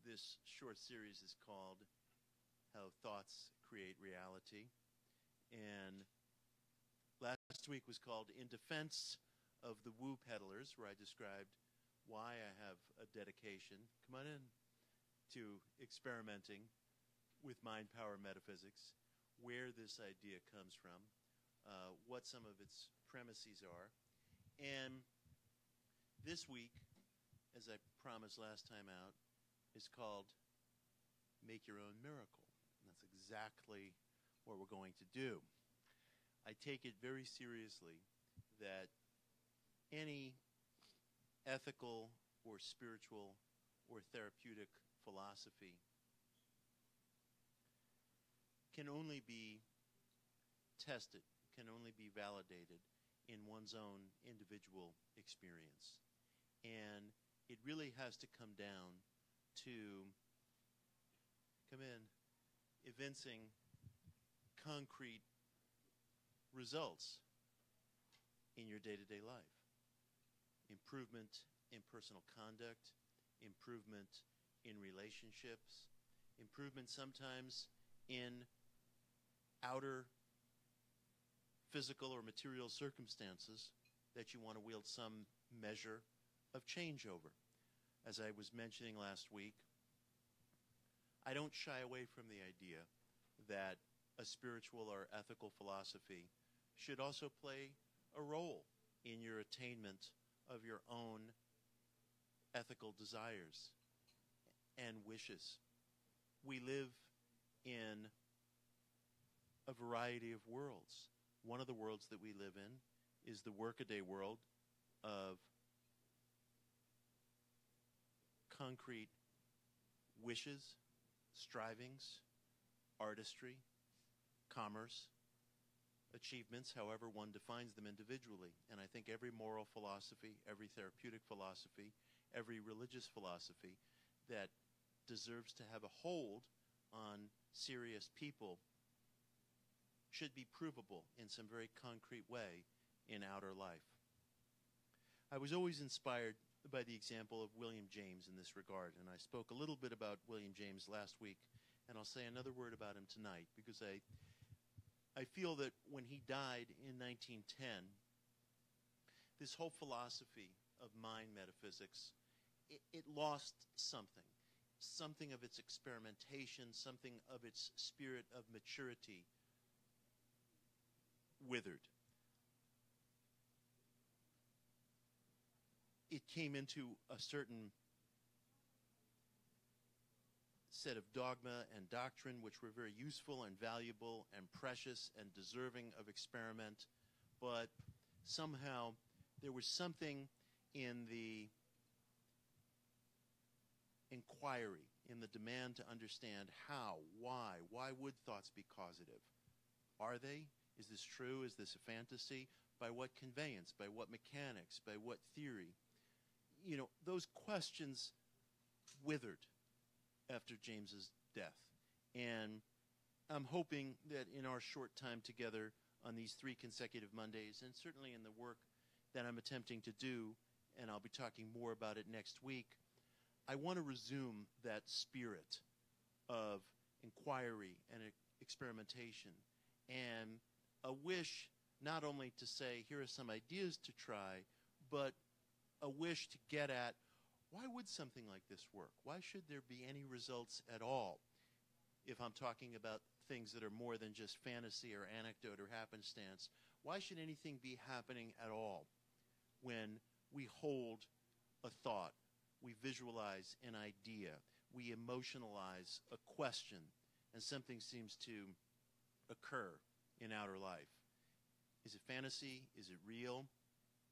This short series is called How Thoughts Create Reality. And last week was called In Defense of the Woo Peddlers, where I described why I have a dedication, come on in, to experimenting with mind power metaphysics, where this idea comes from, what some of its premises are. And this week, as I promised last time out, is called Make Your Own Miracle. And that's exactly what we're going to do. I take it very seriously that any ethical or spiritual or therapeutic philosophy can only be tested, can only be validated in one's own individual experience. And it really has to come down to evincing concrete results in your day-to-day life. Improvement in personal conduct, improvement in relationships, improvement sometimes in outer physical or material circumstances that you want to wield some measure of change over. As I was mentioning last week, I don't shy away from the idea that a spiritual or ethical philosophy should also play a role in your attainment of your own ethical desires and wishes. We live in a variety of worlds. One of the worlds that we live in is the workaday world of concrete wishes, strivings, artistry, commerce, achievements, however one defines them individually. And I think every moral philosophy, every therapeutic philosophy, every religious philosophy that deserves to have a hold on serious people should be provable in some very concrete way in outer life. I was always inspired by the example of William James in this regard, and I spoke a little bit about William James last week, and I'll say another word about him tonight, because I feel that when he died in 1910, this whole philosophy of mind metaphysics, it lost something of its experimentation, something of its spirit of maturity withered. It came into a certain set of dogma and doctrine which were very useful and valuable and precious and deserving of experiment, but somehow there was something in the inquiry, in the demand to understand how, why would thoughts be causative? Are they? Is this true? Is this a fantasy? By what conveyance? By what mechanics? By what theory? You know, those questions withered after James's death. And I'm hoping that in our short time together on these 3 consecutive Mondays, and certainly in the work that I'm attempting to do, and I'll be talking more about it next week, I want to resume that spirit of inquiry and experimentation, and a wish not only to say, here are some ideas to try, but a wish to get at, why would something like this work? Why should there be any results at all if I'm talking about things that are more than just fantasy or anecdote or happenstance? Why should anything be happening at all when we hold a thought, we visualize an idea, we emotionalize a question, and something seems to occur in outer life? Is it fantasy? Is it real?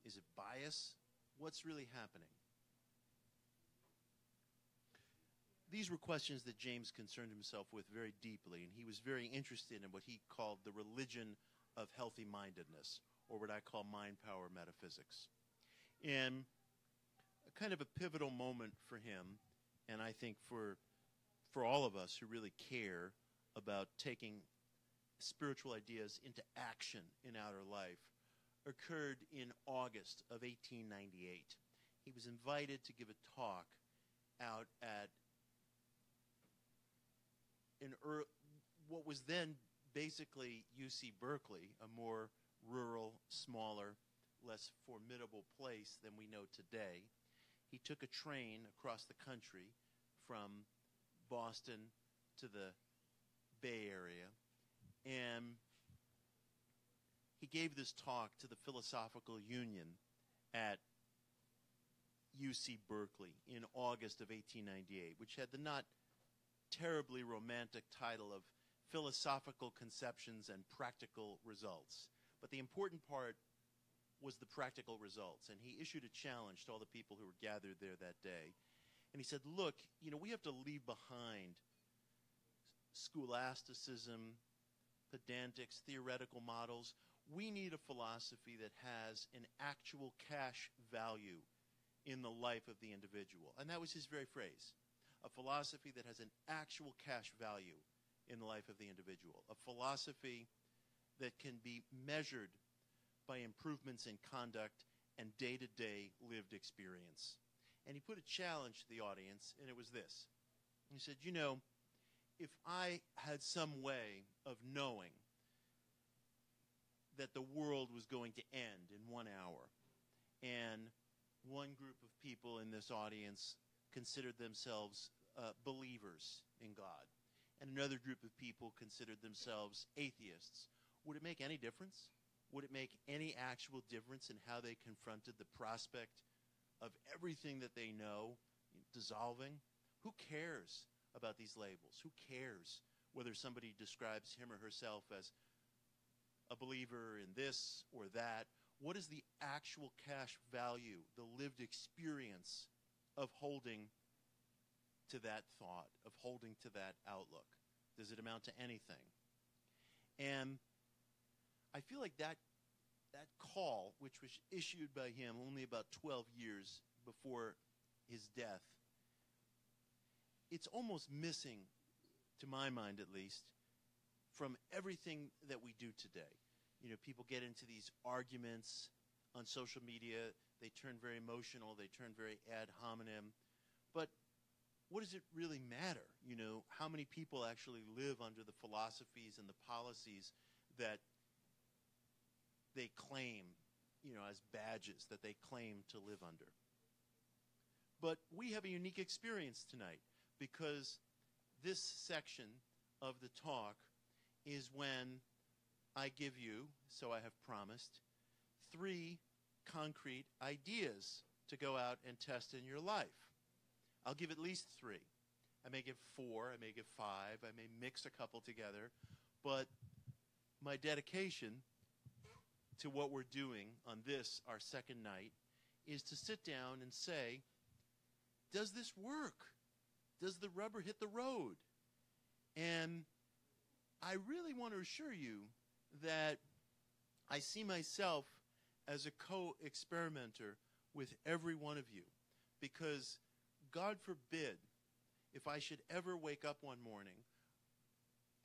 Is it bias? What's really happening? These were questions that James concerned himself with very deeply, and he was very interested in what he called the religion of healthy-mindedness, or what I call mind power metaphysics. And a kind of a pivotal moment for him, and I think for all of us who really care about taking spiritual ideas into action in outer life, occurred in August of 1898. He was invited to give a talk out at what was then basically UC Berkeley, a more rural, smaller, less formidable place than we know today. He took a train across the country from Boston to the Bay Area, and he gave this talk to the Philosophical Union at UC Berkeley in August of 1898, which had the not terribly romantic title of Philosophical Conceptions and Practical Results. But the important part was the practical results, and he issued a challenge to all the people who were gathered there that day. And he said, look, we have to leave behind scholasticism, pedantics, theoretical models. We need a philosophy that has an actual cash value in the life of the individual. And that was his very phrase, a philosophy that has an actual cash value in the life of the individual, a philosophy that can be measured by improvements in conduct and day-to-day lived experience. And he put a challenge to the audience, and it was this. He said, if I had some way of knowing that the world was going to end in 1 hour, and one group of people in this audience considered themselves believers in God, and another group of people considered themselves atheists, would it make any difference? Would it make any actual difference in how they confronted the prospect of everything that they know dissolving? Who cares about these labels? Who cares whether somebody describes him or herself as a believer in this or that? What is the actual cash value, the lived experience of holding to that thought, of holding to that outlook? Does it amount to anything? And I feel like that call, which was issued by him only about 12 years before his death, it's almost missing, to my mind at least, from everything that we do today. People get into these arguments on social media. They turn very emotional. They turn very ad hominem. But what does it really matter? How many people actually live under the philosophies and the policies that they claim, as badges that they claim to live under? But we have a unique experience tonight, because this section of the talk is when I give you, so I have promised, 3 concrete ideas to go out and test in your life. I'll give at least 3. I may give 4, I may give 5, I may mix a couple together, but my dedication to what we're doing on this, our second night, is to sit down and say, does this work? Does the rubber hit the road? And I really want to assure you that I see myself as a co-experimenter with every one of you, because God forbid if I should ever wake up one morning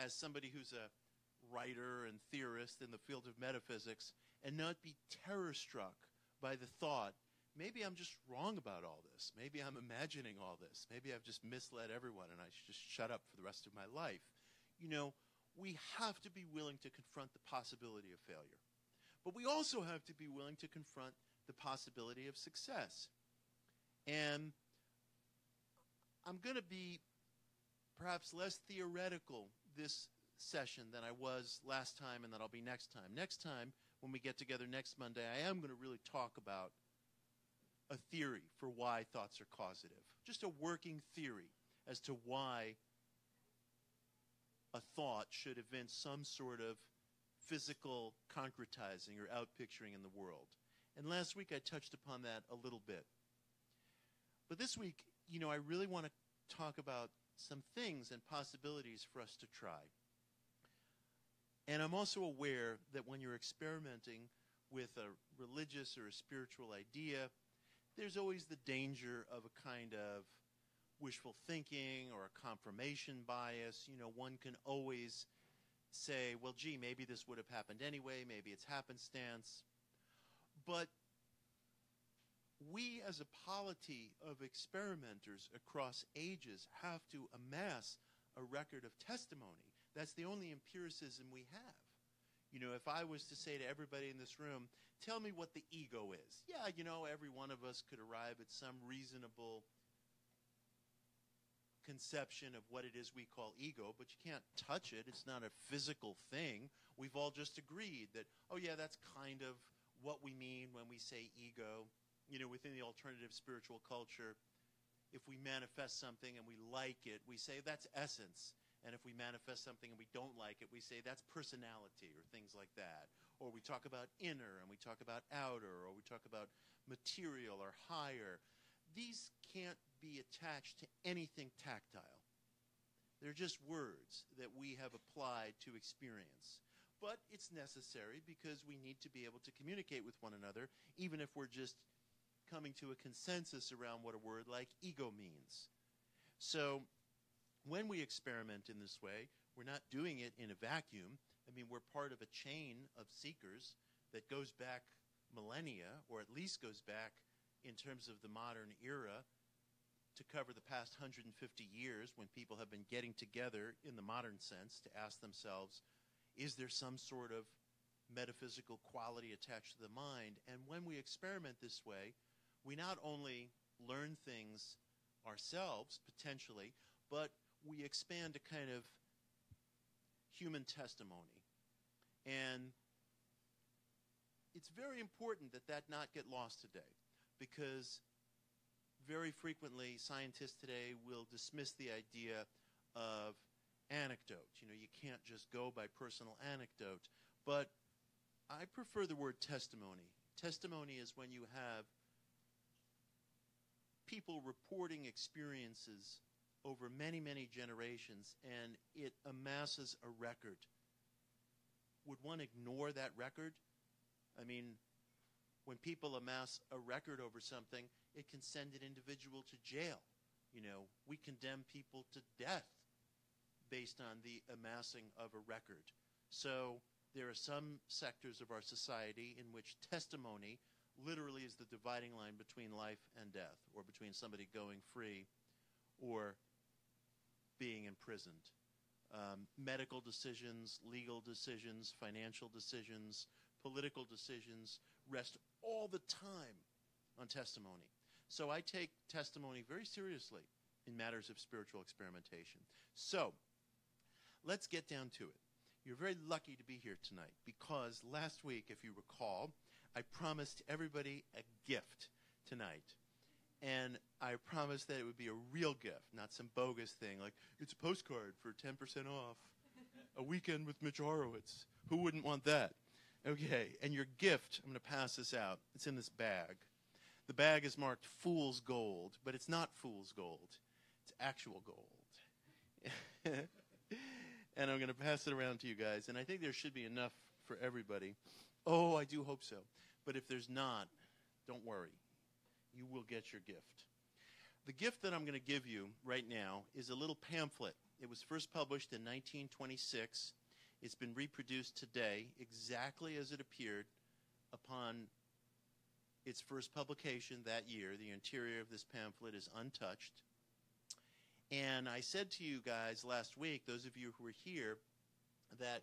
as somebody who's a writer and theorist in the field of metaphysics and not be terror-struck by the thought, maybe I'm just wrong about all this. Maybe I'm imagining all this. Maybe I've just misled everyone and I should just shut up for the rest of my life. We have to be willing to confront the possibility of failure. But we also have to be willing to confront the possibility of success. And I'm going to be perhaps less theoretical this session than I was last time and that I'll be next time. Next time, when we get together next Monday, I am going to really talk about a theory for why thoughts are causative. Just a working theory as to why a thought should evince some sort of physical concretizing or outpicturing in the world. And last week I touched upon that a little bit. But this week, I really want to talk about some things and possibilities for us to try. And I'm also aware that when you're experimenting with a religious or a spiritual idea, there's always the danger of a kind of wishful thinking or a confirmation bias. One can always say, well, gee, maybe this would have happened anyway, maybe it's happenstance. But we as a polity of experimenters across ages have to amass a record of testimony. That's the only empiricism we have. You know, if I was to say to everybody in this room, tell me what the ego is. Yeah, you know, every one of us could arrive at some reasonable conception of what it is we call ego, but you can't touch it. It's not a physical thing. We've all just agreed that, oh yeah, that's kind of what we mean when we say ego. You know, within the alternative spiritual culture, if we manifest something and we like it, we say that's essence. And if we manifest something and we don't like it, we say that's personality or things like that. Or we talk about inner and we talk about outer, or we talk about material or higher. These can't be attached to anything tactile. They're just words that we have applied to experience. But it's necessary because we need to be able to communicate with one another, even if we're just coming to a consensus around what a word like ego means. So when we experiment in this way, we're not doing it in a vacuum. I mean, we're part of a chain of seekers that goes back millennia, or at least goes back in terms of the modern era to cover the past 150 years, when people have been getting together in the modern sense to ask themselves, is there some sort of metaphysical quality attached to the mind? And when we experiment this way, we not only learn things ourselves, potentially, but we expand a kind of human testimony. And it's very important that that not get lost today, because very frequently scientists today will dismiss the idea of anecdote. You know, you can't just go by personal anecdote. But I prefer the word testimony. Testimony is when you have people reporting experiences over many, many generations, and it amasses a record. Would one ignore that record? I mean, when people amass a record over something, it can send an individual to jail. You know, we condemn people to death based on the amassing of a record. So there are some sectors of our society in which testimony literally is the dividing line between life and death, or between somebody going free or being imprisoned. Medical decisions, legal decisions, financial decisions, political decisions rest all the time on testimony. So I take testimony very seriously in matters of spiritual experimentation. So let's get down to it. You're very lucky to be here tonight, because last week, if you recall, I promised everybody a gift tonight. And I promised that it would be a real gift, not some bogus thing like, it's a postcard for 10% off, a weekend with Mitch Horowitz. Who wouldn't want that? Okay, and your gift, I'm going to pass this out. It's in this bag. The bag is marked fool's gold, but it's not fool's gold. It's actual gold. And I'm going to pass it around to you guys, and I think there should be enough for everybody. Oh, I do hope so. But if there's not, don't worry. You will get your gift. The gift that I'm going to give you right now is a little pamphlet. It was first published in 1926. It's been reproduced today exactly as it appeared upon its first publication that year. The interior of this pamphlet is untouched. And I said to you guys last week, those of you who were here, that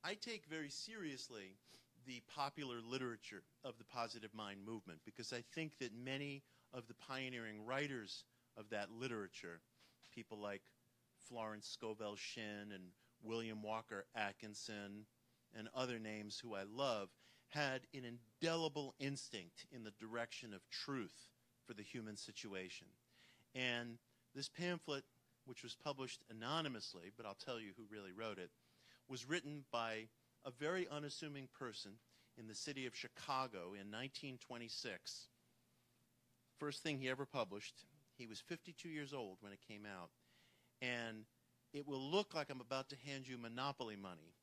I take very seriously the popular literature of the positive mind movement, because I think that many of the pioneering writers of that literature, people like Florence Scovel Shinn and William Walker Atkinson and other names who I love, had an indelible instinct in the direction of truth for the human situation. And this pamphlet, which was published anonymously, but I'll tell you who really wrote it, was written by a very unassuming person in the city of Chicago in 1926. First thing he ever published. He was 52 years old when it came out. And it will look like I'm about to hand you Monopoly money,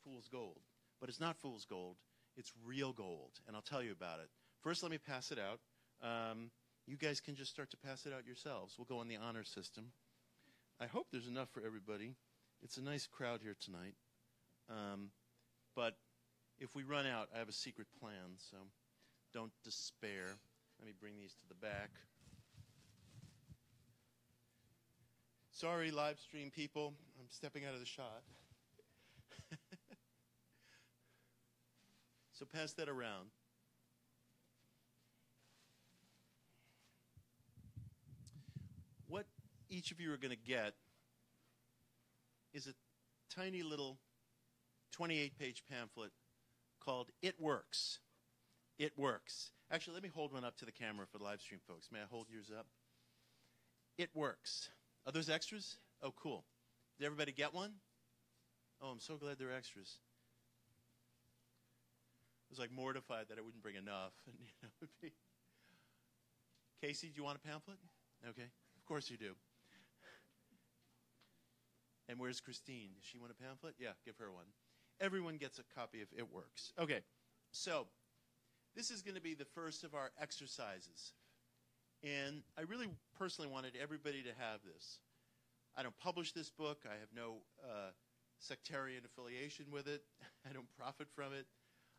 fool's gold. But it's not fool's gold. It's real gold, and I'll tell you about it. First, let me pass it out. You guys can just start to pass it out yourselves. We'll go on the honor system. I hope there's enough for everybody. It's a nice crowd here tonight. But if we run out, I have a secret plan, so don't despair. Let me bring these to the back. Sorry, live stream people. I'm stepping out of the shot. So pass that around. What each of you are going to get is a tiny little 28-page pamphlet called It Works. It Works. Actually, let me hold one up to the camera for the live stream folks. May I hold yours up? It Works. Are those extras? Oh, cool. Did everybody get one? Oh, I'm so glad they're extras. I was like mortified that I wouldn't bring enough. And, Casey, do you want a pamphlet? Okay. Of course you do. And where's Christine? Does she want a pamphlet? Yeah, give her one. Everyone gets a copy of It Works. Okay. So this is going to be the first of our exercises. And I really personally wanted everybody to have this. I don't publish this book. I have no sectarian affiliation with it. I don't profit from it.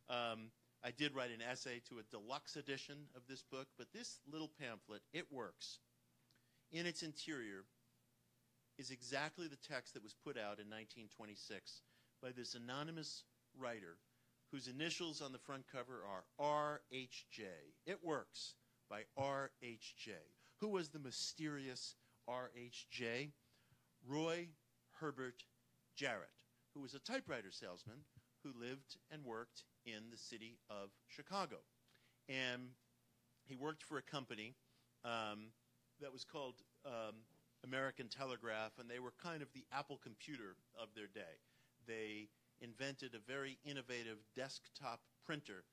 I did write an essay to a deluxe edition of this book, but this little pamphlet, It Works, in its interior is exactly the text that was put out in 1926 by this anonymous writer whose initials on the front cover are R.H.J. It Works by R.H.J. Who was the mysterious R.H.J.? Roy Herbert Jarrett, who was a typewriter salesman who lived and worked in the city of Chicago. And he worked for a company that was called American Telegraph, and they were kind of the Apple computer of their day. They invented a very innovative desktop printer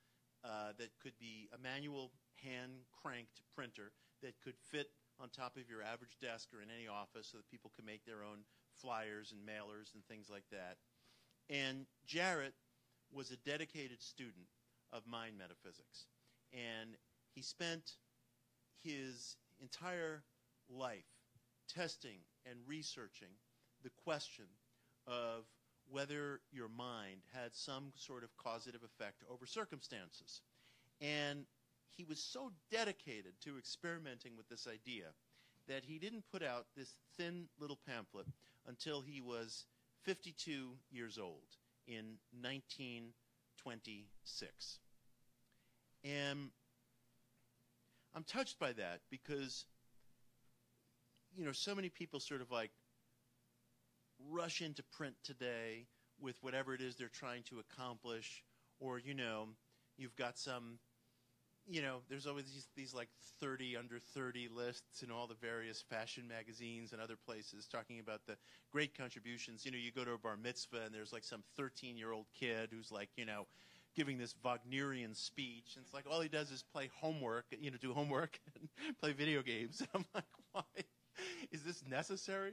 that could be a manual hand-cranked printer that could fit on top of your average desk or in any office so that people could make their own flyers and mailers and things like that. And Jarrett was a dedicated student of mind metaphysics. And he spent his entire life testing and researching the question of whether your mind had some sort of causative effect over circumstances. And he was so dedicated to experimenting with this idea that he didn't put out this thin little pamphlet until he was 52 years old in 1926. And I'm touched by that because, so many people sort of like rush into print today with whatever it is they're trying to accomplish, or, you've got some, there's always these like 30 under 30 lists in all the various fashion magazines and other places talking about the great contributions. You go to a bar mitzvah and there's like some 13-year-old kid who's like, giving this Wagnerian speech. And it's like all he does is play homework, do homework and play video games. And I'm like, why? Is this necessary?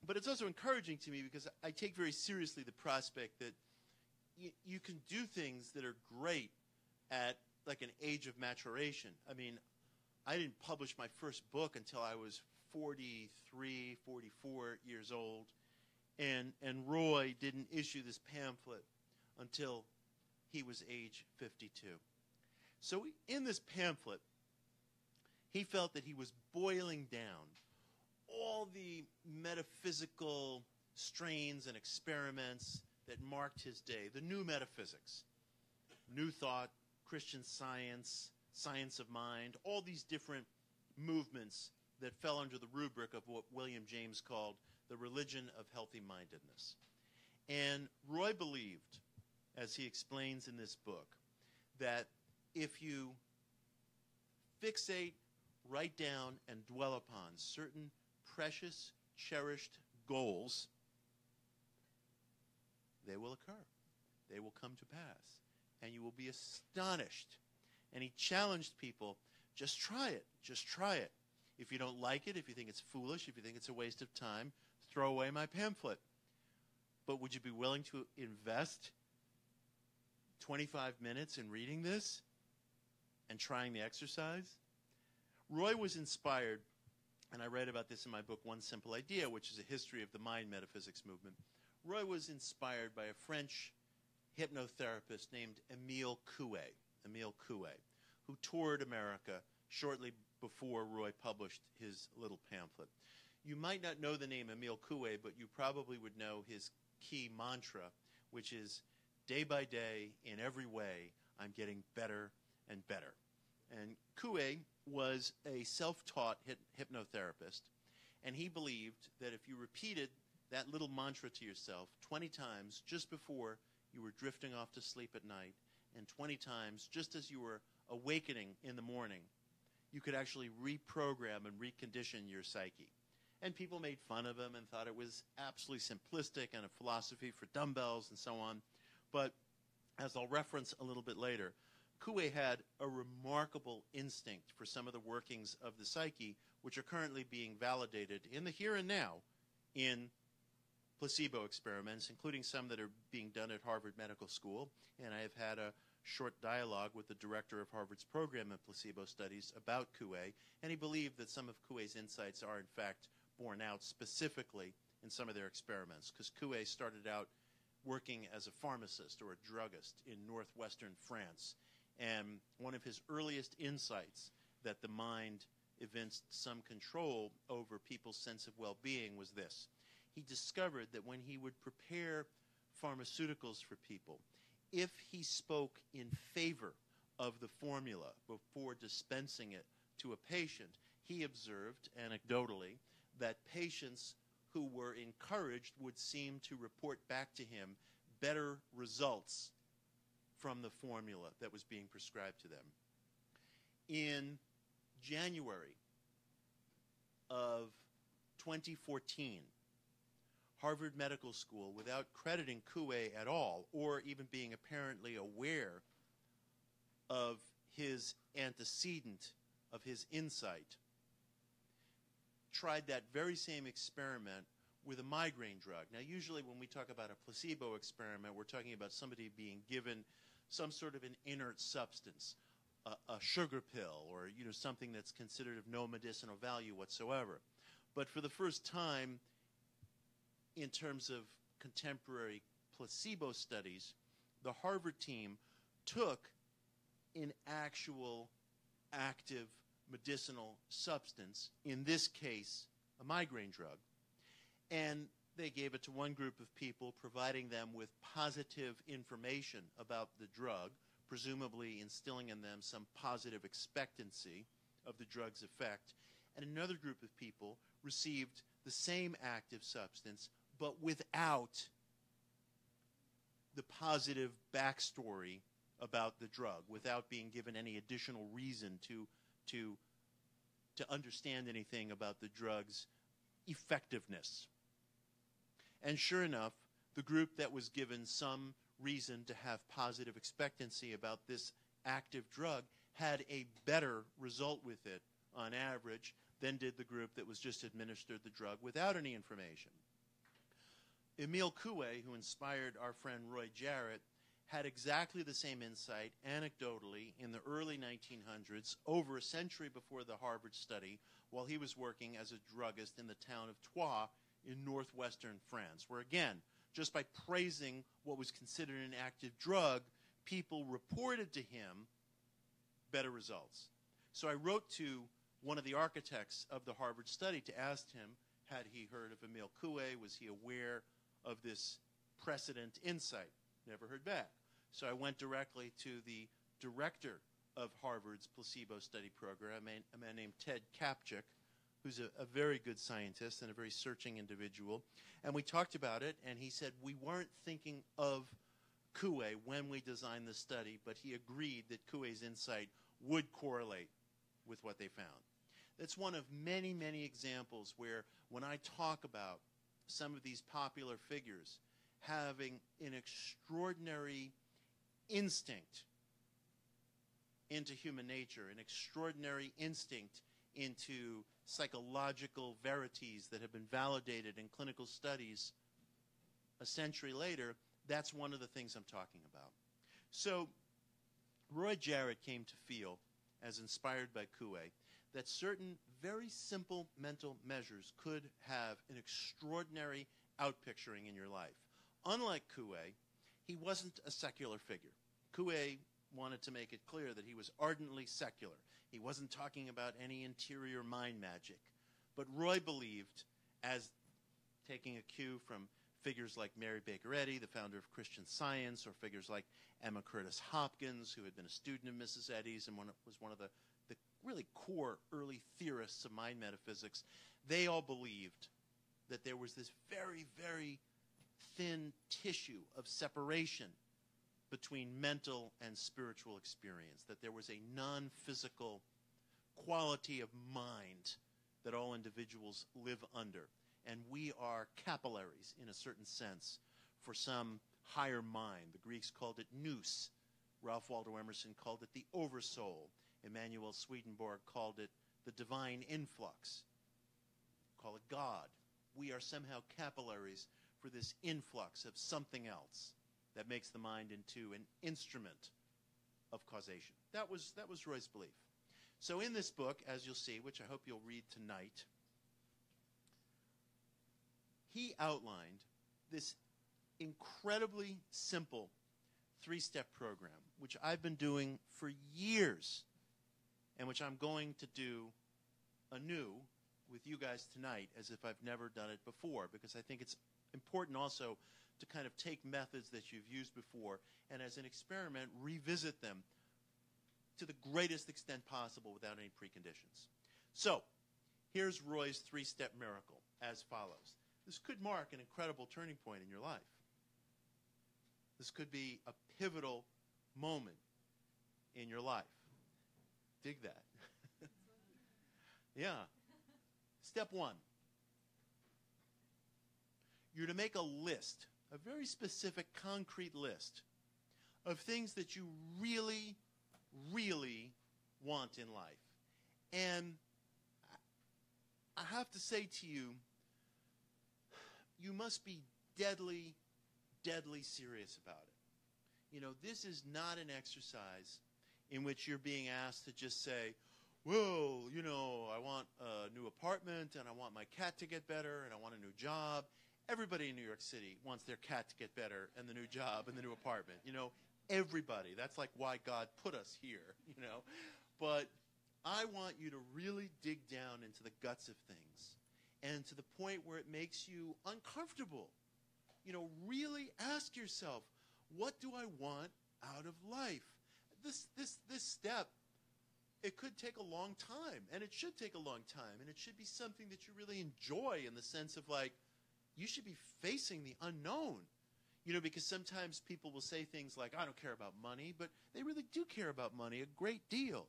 But it's also encouraging to me because I take very seriously the prospect that you can do things that are great at like an age of maturation. I mean, I didn't publish my first book until I was 43, 44 years old. And Roy didn't issue this pamphlet until he was age 52. So in this pamphlet, he felt that he was boiling down all the metaphysical strains and experiments that marked his day, the new metaphysics, New Thought, Christian Science, Science of Mind, all these different movements that fell under the rubric of what William James called the religion of healthy mindedness. And Roy believed, as he explains in this book, that if you fixate, write down, and dwell upon certain precious, cherished goals, they will occur. They will come to pass. And you will be astonished. And he challenged people, just try it. Just try it. If you don't like it, if you think it's foolish, if you think it's a waste of time, throw away my pamphlet. But would you be willing to invest 25 minutes in reading this and trying the exercise? Roy was inspired, and I read about this in my book, One Simple Idea, which is a history of the mind metaphysics movement. Roy was inspired by a French hypnotherapist named Émile Coué, who toured America shortly before Roy published his little pamphlet. You might not know the name Emile Coué, but you probably would know his key mantra, which is, day by day, in every way, I'm getting better and better. And Coué was a self-taught hypnotherapist, and he believed that if you repeated that little mantra to yourself 20 times just before you were drifting off to sleep at night, and 20 times just as you were awakening in the morning, you could actually reprogram and recondition your psyche. And people made fun of him and thought it was absolutely simplistic and a philosophy for dumbbells and so on. But as I'll reference a little bit later, Coué had a remarkable instinct for some of the workings of the psyche, which are currently being validated in the here and now in placebo experiments, including some that are being done at Harvard Medical School. And I have had a short dialogue with the director of Harvard's program in placebo studies about Coué, and he believed that some of Coué's insights are, in fact, borne out specifically in some of their experiments, because Coué started out working as a pharmacist or a druggist in northwestern France. And one of his earliest insights that the mind evinced some control over people's sense of well-being was this. He discovered that when he would prepare pharmaceuticals for people, if he spoke in favor of the formula before dispensing it to a patient, he observed, anecdotally, that patients who were encouraged would seem to report back to him better results from the formula that was being prescribed to them. In January of 2014, Harvard Medical School, without crediting Coué at all, or even being apparently aware of his antecedent, of his insight, tried that very same experiment with a migraine drug. Now, usually when we talk about a placebo experiment, we're talking about somebody being given some sort of an inert substance, a sugar pill, or something that's considered of no medicinal value whatsoever. But for the first time, in terms of contemporary placebo studies, the Harvard team took an actual active medicinal substance, in this case, a migraine drug, and they gave it to one group of people, providing them with positive information about the drug, presumably instilling in them some positive expectancy of the drug's effect, and another group of people received the same active substance, but without the positive backstory about the drug, without being given any additional reason to understand anything about the drug's effectiveness. And sure enough, the group that was given some reason to have positive expectancy about this active drug had a better result with it on average than did the group that was just administered the drug without any information. Emile Coué, who inspired our friend Roy Jarrett, had exactly the same insight, anecdotally, in the early 1900s, over a century before the Harvard study, while he was working as a druggist in the town of Troyes in northwestern France, where, again, just by praising what was considered an active drug, people reported to him better results. So I wrote to one of the architects of the Harvard study to ask him, had he heard of Emile Coué? Was he aware of this precedent insight? Never heard back. So I went directly to the director of Harvard's placebo study program, a man named Ted Kapchik, who's a very good scientist and a very searching individual. And we talked about it, and he said we weren't thinking of Coué when we designed the study, but he agreed that Coué's insight would correlate with what they found. That's one of many, many examples where when I talk about some of these popular figures having an extraordinary instinct into human nature, an extraordinary instinct into psychological verities that have been validated in clinical studies a century later, that's one of the things I'm talking about. So Roy Jarrett came to feel, as inspired by Coué, that certain very simple mental measures could have an extraordinary outpicturing in your life. Unlike Coué, he wasn't a secular figure. Coué wanted to make it clear that he was ardently secular. He wasn't talking about any interior mind magic. But Roy believed, as taking a cue from figures like Mary Baker Eddy, the founder of Christian Science, or figures like Emma Curtis Hopkins, who had been a student of Mrs. Eddy's and was one of the really core early theorists of mind metaphysics, they all believed that there was this very, very thin tissue of separation between mental and spiritual experience, that there was a non-physical quality of mind that all individuals live under. And we are capillaries, in a certain sense, for some higher mind. The Greeks called it nous. Ralph Waldo Emerson called it the oversoul. Emanuel Swedenborg called it the divine influx. Call it God. We are somehow capillaries for this influx of something else that makes the mind into an instrument of causation. That was Roy's belief. So in this book, as you'll see, which I hope you'll read tonight, he outlined this incredibly simple three-step program, which I've been doing for years, and which I'm going to do anew with you guys tonight as if I've never done it before, because I think it's important also to kind of take methods that you've used before and as an experiment revisit them to the greatest extent possible without any preconditions. So here's Roy's three-step miracle as follows. This could mark an incredible turning point in your life. This could be a pivotal moment in your life. Dig that. Yeah. Step one. You're to make a list, a very specific, concrete list of things that you really, really want in life. And I have to say to you, you must be deadly, deadly serious about it. You know, this is not an exercise in which you're being asked to just say, well, you know, I want a new apartment, and I want my cat to get better, and I want a new job. Everybody in New York City wants their cat to get better, and the new job, and the new apartment. You know, everybody. That's like why God put us here, you know. But I want you to really dig down into the guts of things, and to the point where it makes you uncomfortable. You know, really ask yourself, what do I want out of life? This step, it could take a long time, and it should take a long time, and it should be something that you really enjoy in the sense of, like, you should be facing the unknown. You know, because sometimes people will say things like, I don't care about money, but they really do care about money a great deal.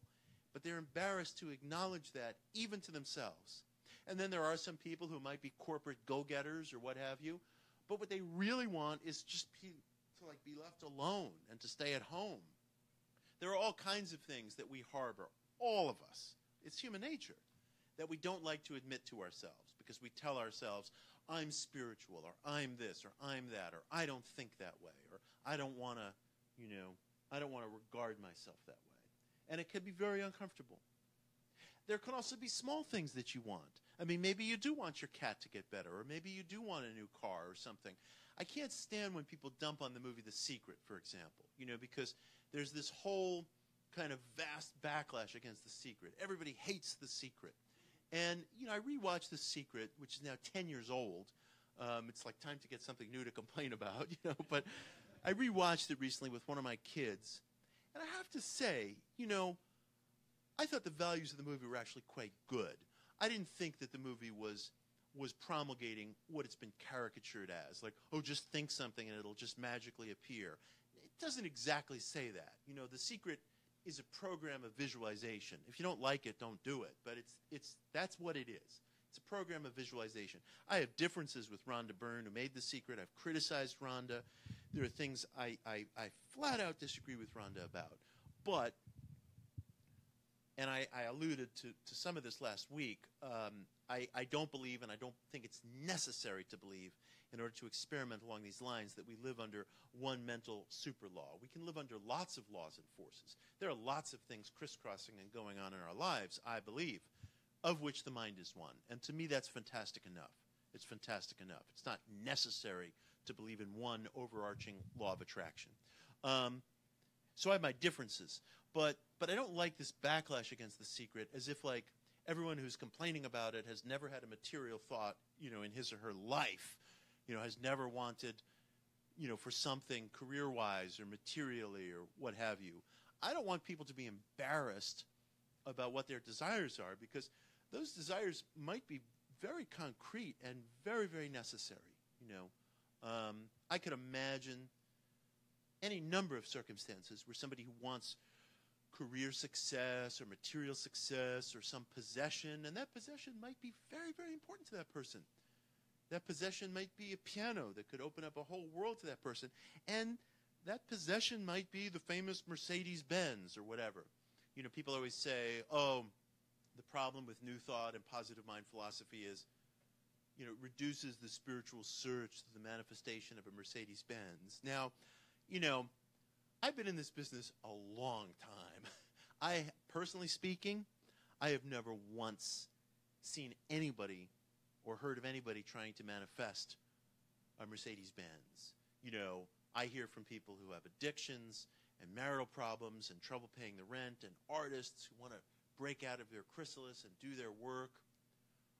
But they're embarrassed to acknowledge that even to themselves. And then there are some people who might be corporate go-getters or what have you, but what they really want is just to be left alone and to stay at home. There are all kinds of things that we harbor, all of us. It's human nature that we don't like to admit to ourselves because we tell ourselves, I'm spiritual, or I'm this, or I'm that, or I don't think that way, or I don't want to, you know, I don't want to regard myself that way. And it can be very uncomfortable. There can also be small things that you want. I mean, maybe you do want your cat to get better, or maybe you do want a new car or something. I can't stand when people dump on the movie The Secret, for example, you know, because there's this whole kind of vast backlash against The Secret. Everybody hates The Secret. And, you know, I rewatched The Secret, which is now 10 years old. It's like time to get something new to complain about, you know. But I rewatched it recently with one of my kids. And I have to say, you know, I thought the values of the movie were actually quite good. I didn't think that the movie was promulgating what it's been caricatured as. Like, oh, just think something and it'll just magically appear. It doesn't exactly say that. You know, The Secret is a program of visualization. If you don't like it, don't do it. But that's what it is. It's a program of visualization. I have differences with Rhonda Byrne, who made The Secret. I've criticized Rhonda. There are things I flat out disagree with Rhonda about. But, and I alluded to some of this last week, I don't believe, and I don't think it's necessary to believe, in order to experiment along these lines, that we live under one mental super law. We can live under lots of laws and forces. There are lots of things crisscrossing and going on in our lives, I believe, of which the mind is one. And to me, that's fantastic enough. It's fantastic enough. It's not necessary to believe in one overarching law of attraction. So I have my differences. But I don't like this backlash against The Secret as if, like, everyone who's complaining about it has never had a material thought, in his or her life, has never wanted, for something career-wise or materially or what have you. I don't want people to be embarrassed about what their desires are, because those desires might be very concrete and very, very necessary. I could imagine any number of circumstances where somebody who wants career success or material success or some possession, and that possession might be very, very important to that person. That possession might be a piano that could open up a whole world to that person. And that possession might be the famous Mercedes-Benz or whatever. People always say, oh, the problem with New Thought and positive mind philosophy is, it reduces the spiritual search to the manifestation of a Mercedes-Benz. Now, I've been in this business a long time. Personally speaking, I have never once seen anybody or heard of anybody trying to manifest a Mercedes-Benz. I hear from people who have addictions and marital problems and trouble paying the rent, and artists who want to break out of their chrysalis and do their work.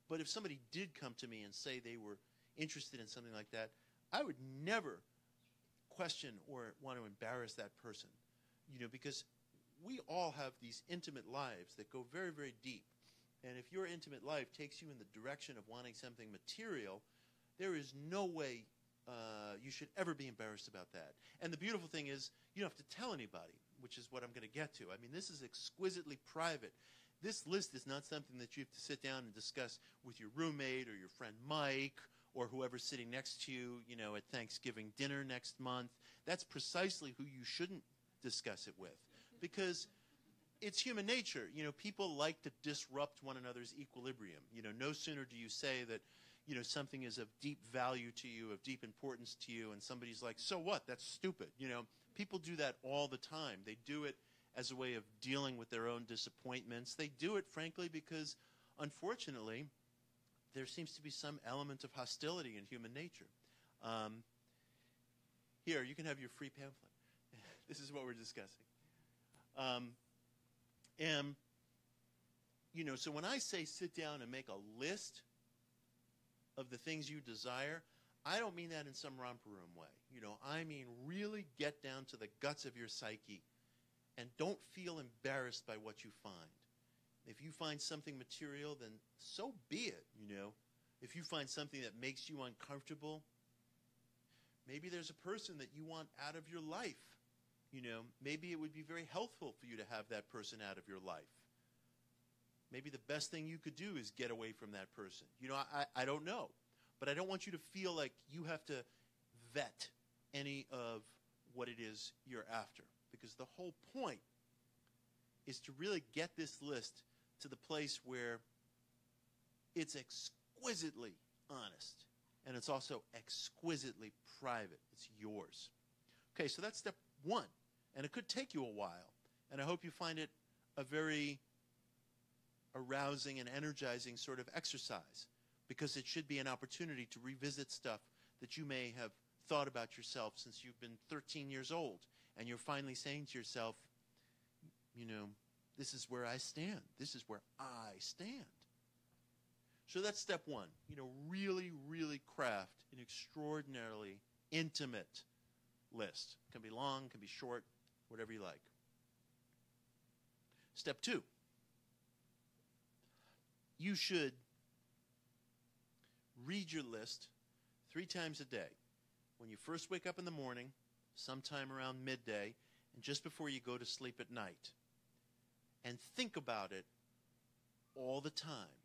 But if somebody did come to me and say they were interested in something like that, I would never question or want to embarrass that person, because we all have these intimate lives that go very, very deep. And if your intimate life takes you in the direction of wanting something material, there is no way you should ever be embarrassed about that. And the beautiful thing is, you don't have to tell anybody, which is what I'm going to get to. I mean, this is exquisitely private. This list is not something that you have to sit down and discuss with your roommate or your friend Mike or whoever's sitting next to you, at Thanksgiving dinner next month. That's precisely who you shouldn't discuss it with, because it's human nature. People like to disrupt one another's equilibrium. No sooner do you say that, something is of deep value to you, of deep importance to you, and somebody's like, so what? That's stupid. People do that all the time. They do it as a way of dealing with their own disappointments. They do it, frankly, because, unfortunately, there seems to be some element of hostility in human nature. Here, you can have your free pamphlet. This is what we're discussing. So when I say sit down and make a list of the things you desire, I don't mean that in some romper room way. I mean really get down to the guts of your psyche and don't feel embarrassed by what you find. If you find something material, then so be it, If you find something that makes you uncomfortable, maybe there's a person that you want out of your life. Maybe it would be very helpful for you to have that person out of your life. Maybe the best thing you could do is get away from that person. I don't know. But I don't want you to feel like you have to vet any of what it is you're after. Because the whole point is to really get this list to the place where it's exquisitely honest. And it's also exquisitely private. It's yours. Okay, so that's step one. And it could take you a while. And I hope you find it a very arousing and energizing sort of exercise, because it should be an opportunity to revisit stuff that you may have thought about yourself since you've been 13 years old, and you're finally saying to yourself, this is where I stand. This is where I stand. So that's step one. Really, really craft an extraordinarily intimate list. It can be long, it can be short, whatever you like. Step two. You should read your list 3 times a day. When you first wake up in the morning, sometime around midday, and just before you go to sleep at night. And think about it all the time.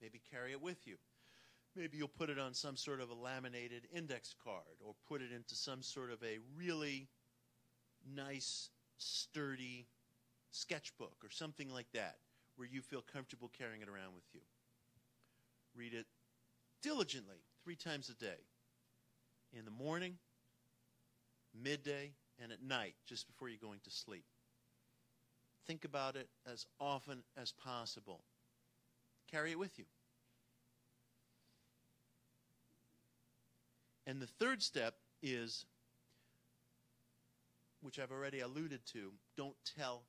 Maybe carry it with you. Maybe you'll put it on some sort of a laminated index card, or put it into some sort of a really nice, sturdy sketchbook or something like that, where you feel comfortable carrying it around with you. Read it diligently 3 times a day. In the morning, midday, and at night, just before you're going to sleep. Think about it as often as possible. Carry it with you. And the third step is, which I've already alluded to, don't tell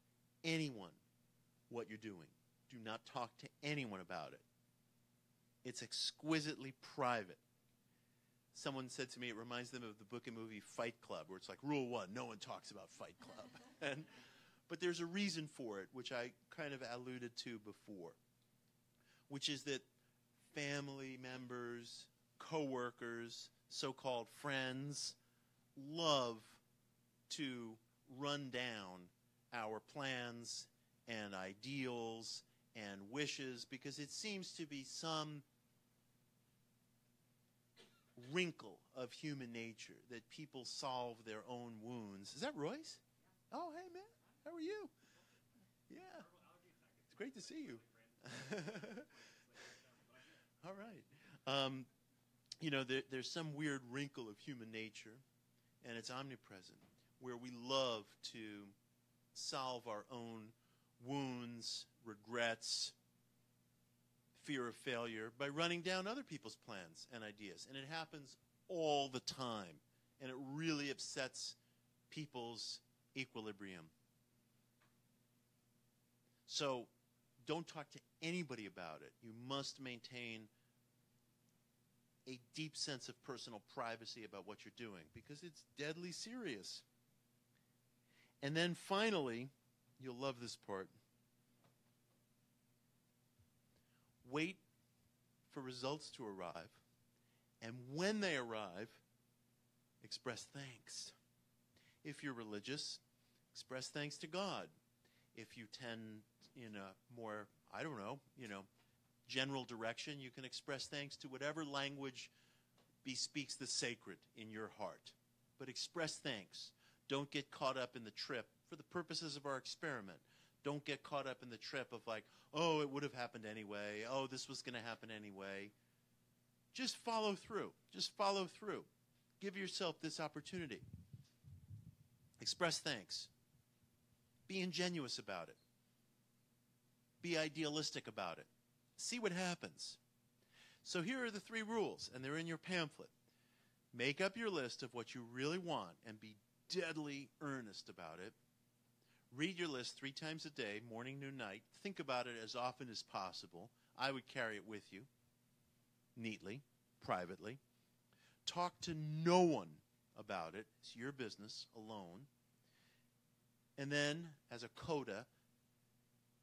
anyone what you're doing. Do not talk to anyone about it. It's exquisitely private. Someone said to me it reminds them of the book and movie Fight Club, where it's like, rule one, no one talks about Fight Club. But there's a reason for it, which I kind of alluded to before, which is that family members, coworkers, so-called friends love to run down our plans and ideals and wishes because it seems to be some wrinkle of human nature that people solve their own wounds. Is that Royce? Oh, hey, man. How are you? Yeah. It's great to see you. All right. You know, there's some weird wrinkle of human nature, and it's omnipresent, where we love to solve our own wounds, regrets, fear of failure by running down other people's plans and ideas. And it happens all the time, and it really upsets people's equilibrium. So don't talk to anybody about it. You must maintain a deep sense of personal privacy about what you're doing because it's deadly serious. And then finally, you'll love this part. Wait for results to arrive, and when they arrive, express thanks. If you're religious, express thanks to God. If you tend in a more, general direction, you can express thanks to whatever language bespeaks the sacred in your heart. But express thanks. Don't get caught up in the trip for the purposes of our experiment. Don't get caught up in the trip of like, oh, it would have happened anyway. Oh, this was going to happen anyway. Just follow through. Just follow through. Give yourself this opportunity. Express thanks. Be ingenuous about it. Be idealistic about it. See what happens. So here are the 3 rules, and they're in your pamphlet. Make up your list of what you really want and be deadly earnest about it. Read your list 3 times a day, morning, noon, night. Think about it as often as possible. I would carry it with you, neatly, privately. Talk to no one about it. It's your business, alone. And then, as a coda,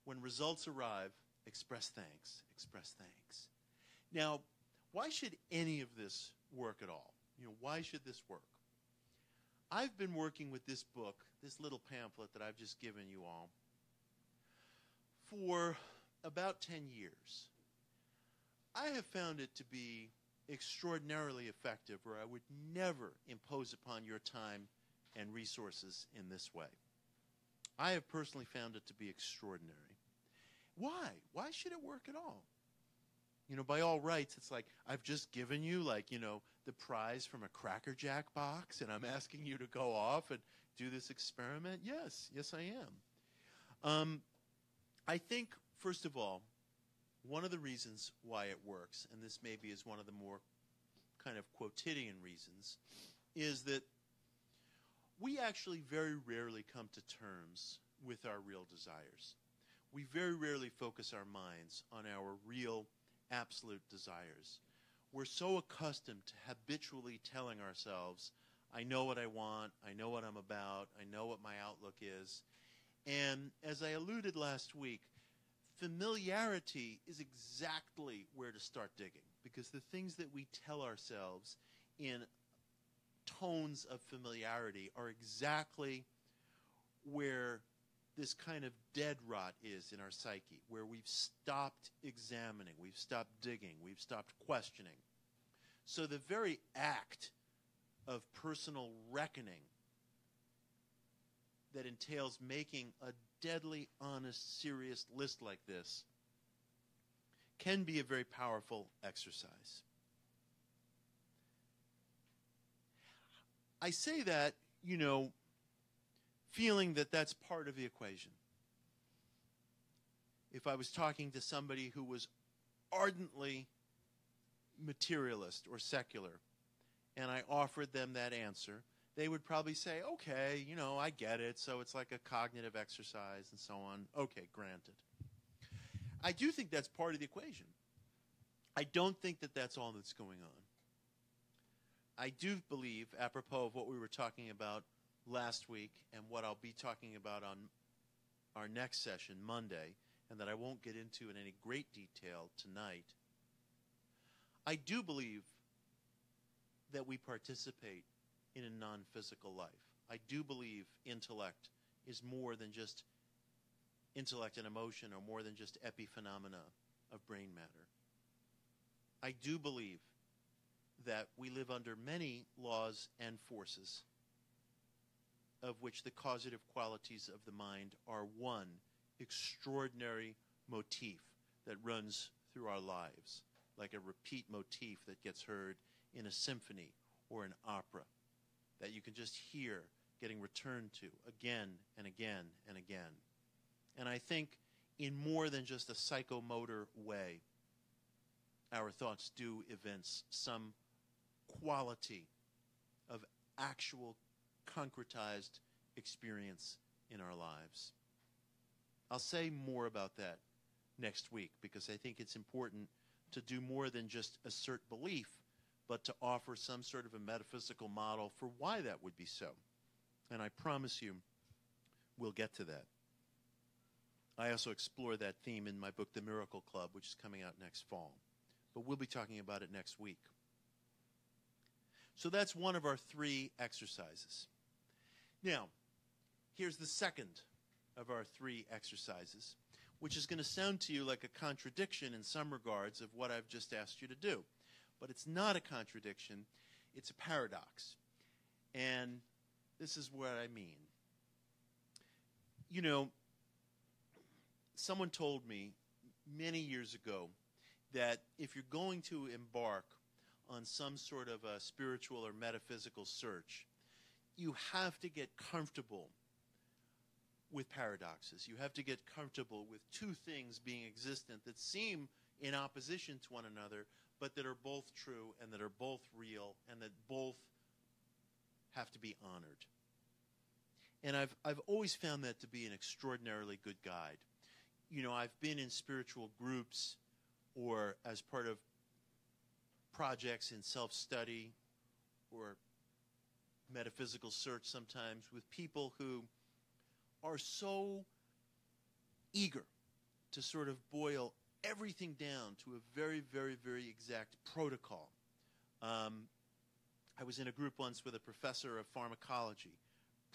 when results arrive, express thanks. Express thanks. Now, why should any of this work at all? Why should this work? I've been working with this book, this little pamphlet that I've just given you all, for about 10 years. I have found it to be extraordinarily effective, where I would never impose upon your time and resources in this way. I have personally found it to be extraordinary. Why? Why should it work at all? By all rights, it's like I've just given you, the prize from a Cracker Jack box, and I'm asking you to go off and do this experiment. Yes, I am. I think, first of all, one of the reasons why it works, and this maybe is one of the more kind of quotidian reasons, is that we actually very rarely come to terms with our real desires. We very rarely focus our minds on our real, absolute desires. We're so accustomed to habitually telling ourselves, I know what I want, I know what I'm about, I know what my outlook is. And as I alluded last week, familiarity is exactly where to start digging, because the things that we tell ourselves in tones of familiarity are exactly where this kind of dead rot is in our psyche, where we've stopped examining, we've stopped digging, we've stopped questioning. So the very act of personal reckoning that entails making a deadly, honest, serious list like this can be a very powerful exercise. I say that, feeling that that's part of the equation. If I was talking to somebody who was ardently materialist or secular, and I offered them that answer, they would probably say, okay, I get it, so it's like a cognitive exercise and so on. Okay, granted. I do think that's part of the equation. I don't think that that's all that's going on. I do believe, apropos of what we were talking about last week and what I'll be talking about on our next session, Monday, and that I won't get into in any great detail tonight, I do believe that we participate in a non-physical life. I do believe intellect is more than just intellect and emotion, or more than just epiphenomena of brain matter. I do believe that we live under many laws and forces, of which the causative qualities of the mind are one extraordinary motif that runs through our lives, like a repeat motif that gets heard in a symphony or an opera, that you can just hear getting returned to again and again and again. And I think in more than just a psychomotor way, our thoughts do evince some quality of actual concretized experience in our lives. I'll say more about that next week, because I think it's important to do more than just assert belief, but to offer some sort of a metaphysical model for why that would be so. And I promise you we'll get to that. I also explore that theme in my book, The Miracle Club, which is coming out next fall. But we'll be talking about it next week. So that's one of our 3 exercises. Now, here's the second of our 3 exercises, which is going to sound to you like a contradiction in some regards of what I've just asked you to do. But it's not a contradiction. It's a paradox. And this is what I mean. You know, someone told me many years ago that if you're going to embark on some sort of a spiritual or metaphysical search, you have to get comfortable with paradoxes. You have to get comfortable with 2 things being existent that seem in opposition to one another, but that are both true and that are both real and that both have to be honored. And I've always found that to be an extraordinarily good guide. You know, I've been in spiritual groups or as part of projects in self-study or metaphysical search sometimes with people who are so eager to sort of boil everything down to a very, very, very exact protocol. I was in a group once with a professor of pharmacology.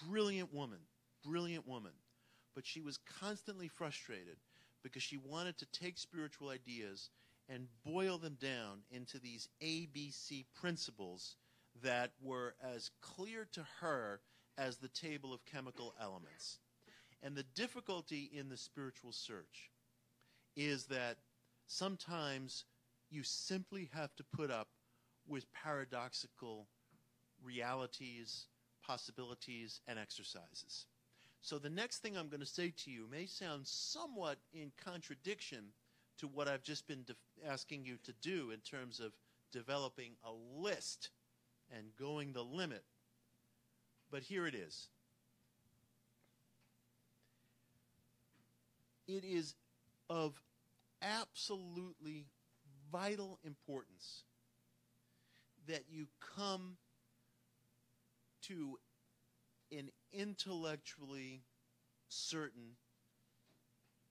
Brilliant woman. But she was constantly frustrated because she wanted to take spiritual ideas and boil them down into these ABC principles that were as clear to her as the table of chemical elements. And the difficulty in the spiritual search is that sometimes you simply have to put up with paradoxical realities, possibilities, and exercises. So the next thing I'm going to say to you may sound somewhat in contradiction to what I've just been asking you to do in terms of developing a list and going the limit. But here it is. It is of absolutely vital importance that you come to an intellectually certain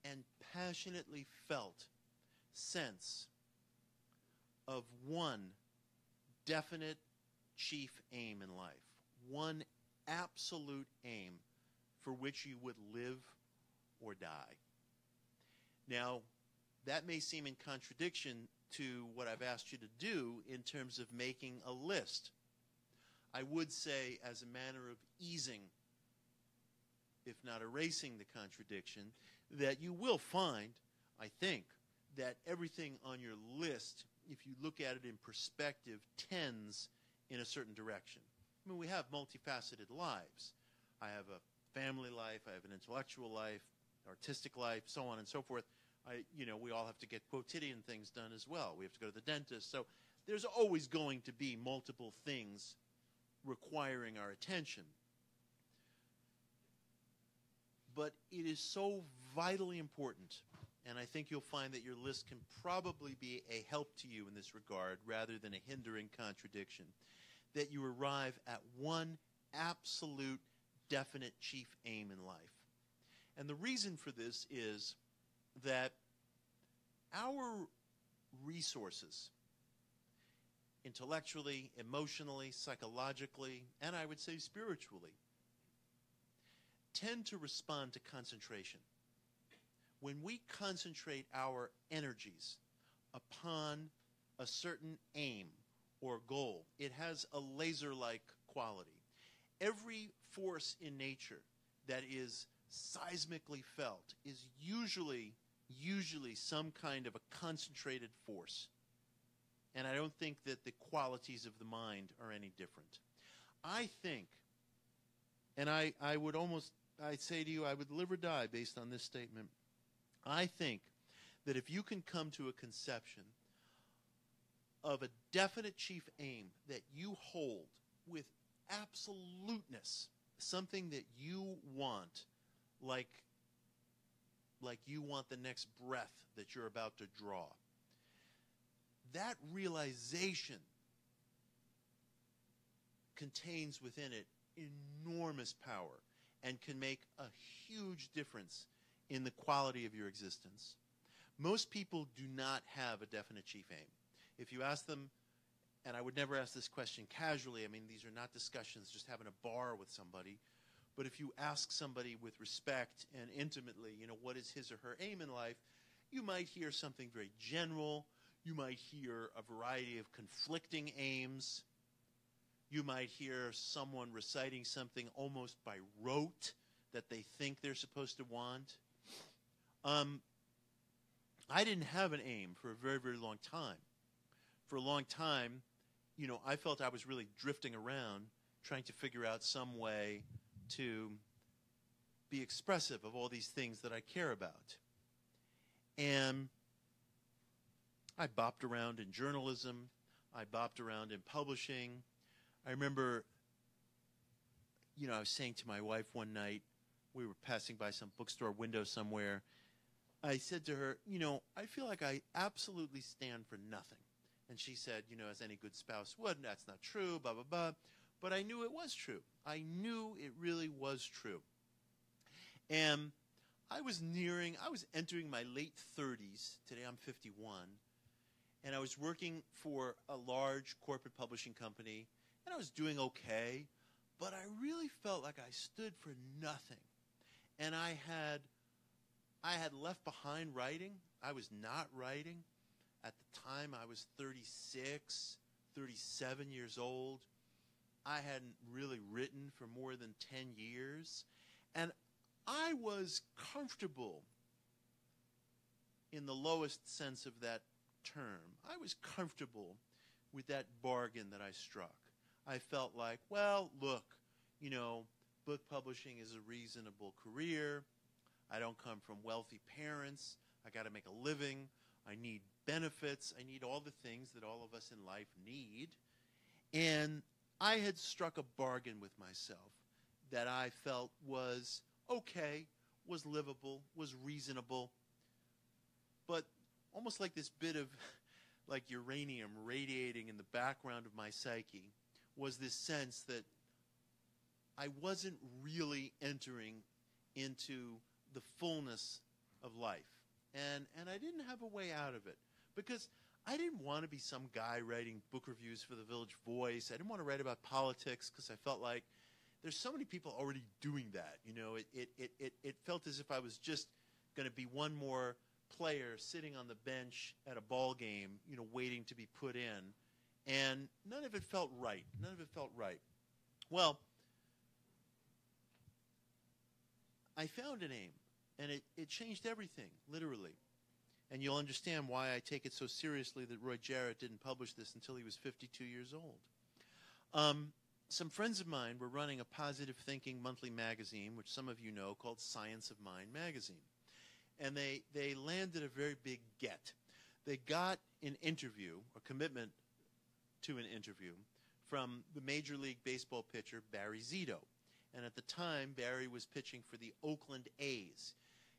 and passionately felt sense of one definite chief aim in life, one absolute aim for which you would live or die. Now, that may seem in contradiction to what I've asked you to do in terms of making a list. I would say, as a manner of easing, if not erasing the contradiction, that you will find, I think, that everything on your list, if you look at it in perspective, tends in a certain direction. I mean, we have multifaceted lives. I have a family life, I have an intellectual life, artistic life, so on and so forth. We all have to get quotidian things done as well. We have to go to the dentist. So there's always going to be multiple things requiring our attention. But it is so vitally important and I think you'll find that your list can probably be a help to you in this regard rather than a hindering contradiction, that you arrive at one absolute, definite chief aim in life. And the reason for this is that our resources, intellectually, emotionally, psychologically, and I would say spiritually, tend to respond to concentration. When we concentrate our energies upon a certain aim or goal, it has a laser-like quality. Every force in nature that is seismically felt is usually some kind of a concentrated force. And I don't think that the qualities of the mind are any different. I think, and I'd say to you, I would live or die based on this statement. I think that if you can come to a conception of a definite chief aim that you hold with absoluteness, something that you want, like you want the next breath that you're about to draw, that realization contains within it enormous power and can make a huge difference in the quality of your existence. Most people do not have a definite chief aim. If you ask them, and I would never ask this question casually, I mean, these are not discussions just having a bar with somebody, but if you ask somebody with respect and intimately, what is his or her aim in life, you might hear something very general. You might hear a variety of conflicting aims. You might hear someone reciting something almost by rote that they think they're supposed to want. I didn't have an aim for a very, very long time. For a long time, I felt I was really drifting around trying to figure out some way to be expressive of all these things that I care about. And I bopped around in journalism. I bopped around in publishing. I remember, I was saying to my wife one night, we were passing by some bookstore window somewhere. I said to her, I feel like I absolutely stand for nothing. And she said, as any good spouse would, that's not true, blah, blah, blah. But I knew it was true. I knew it really was true. And I was entering my late 30s. Today I'm 51. And I was working for a large corporate publishing company. And I was doing okay. But I really felt like I stood for nothing. And I had left behind writing. I was not writing. At the time, I was 36, 37 years old. I hadn't really written for more than 10 years. And I was comfortable in the lowest sense of that term. I was comfortable with that bargain that I struck. I felt like, well, look, book publishing is a reasonable career. I don't come from wealthy parents. I got to make a living. I need benefits. I need all the things that all of us in life need. And I had struck a bargain with myself that I felt was okay, was livable, was reasonable, but almost like this bit of like uranium radiating in the background of my psyche was this sense that I wasn't really entering into the fullness of life. And I didn't have a way out of it because I didn't want to be some guy writing book reviews for the Village Voice. I didn't want to write about politics because I felt like there's so many people already doing that. It felt as if I was just going to be one more player sitting on the bench at a ball game, waiting to be put in. And none of it felt right. None of it felt right. Well, I found an aim, and it changed everything, literally. And you'll understand why I take it so seriously that Roy Jarrett didn't publish this until he was 52 years old. Some friends of mine were running a positive thinking monthly magazine, which some of you know, called Science of Mind magazine. And they landed a very big get. They got an interview, a commitment to an interview, from the Major League Baseball pitcher Barry Zito. And at the time, Barry was pitching for the Oakland A's.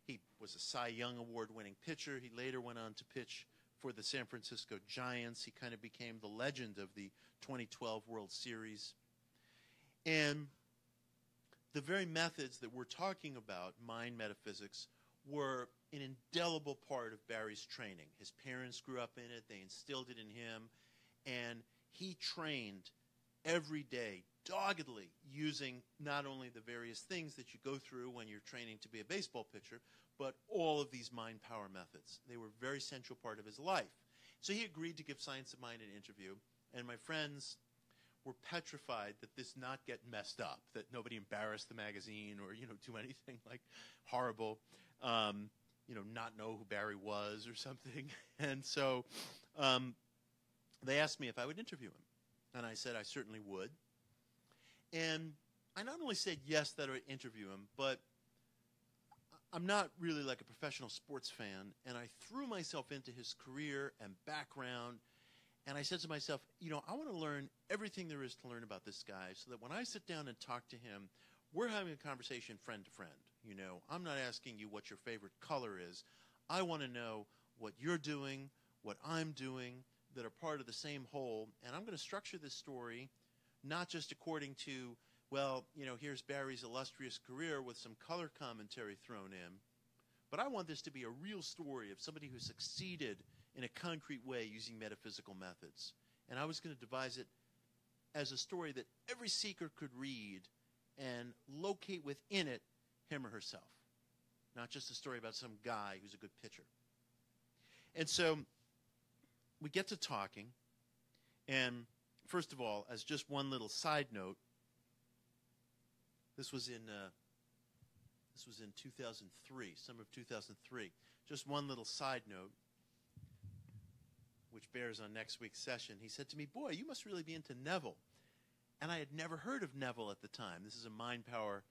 He was a Cy Young Award-winning pitcher. He later went on to pitch for the San Francisco Giants. He kind of became the legend of the 2012 World Series. And the very methods that we're talking about, mind metaphysics, were an indelible part of Barry's training. His parents grew up in it. They instilled it in him. And he trained every day, doggedly, using not only the various things that you go through when you're training to be a baseball pitcher, but all of these mind power methods. They were a very central part of his life. So he agreed to give Science of Mind an interview, and my friends were petrified that this not get messed up, that nobody embarrassed the magazine or, do anything like horrible, not know who Barry was or something. And so they asked me if I would interview him. And I said I certainly would. And I not only said yes that I would interview him, but I'm not really like a professional sports fan, and I threw myself into his career and background, and I said to myself, I want to learn everything there is to learn about this guy so that when I sit down and talk to him, we're having a conversation friend to friend. I'm not asking you what your favorite color is. I want to know what you're doing, what I'm doing, that are part of the same whole, and I'm going to structure this story not just according to, here's Barry's illustrious career with some color commentary thrown in, but I want this to be a real story of somebody who succeeded in a concrete way using metaphysical methods. And I was going to devise it as a story that every seeker could read and locate within it him or herself, not just a story about some guy who's a good pitcher. And so we get to talking, and first of all, as just one little side note, this was in 2003, summer of 2003. Just one little side note, which bears on next week's session. He said to me, "Boy, you must really be into Neville." And I had never heard of Neville at the time. This is a mind power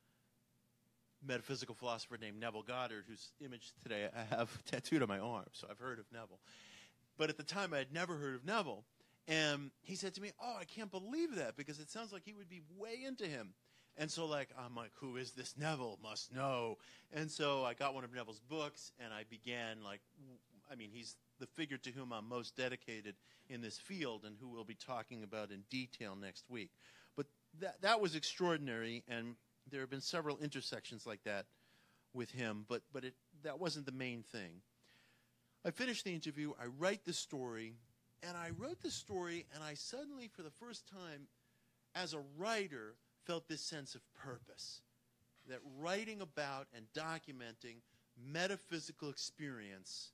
metaphysical philosopher named Neville Goddard, whose image today I have tattooed on my arm, so I've heard of Neville. But at the time, I had never heard of Neville. And he said to me, "Oh, I can't believe that, because it sounds like he would be way into him." And so, I'm like, who is this Neville? Must know. And so I got one of Neville's books, and I began, he's the figure to whom I'm most dedicated in this field and who we'll be talking about in detail next week. But that was extraordinary, and there have been several intersections like that with him, but that wasn't the main thing. I finished the interview, I write the story, and I wrote the story, and I suddenly, for the first time, as a writer, felt this sense of purpose, that writing about and documenting metaphysical experience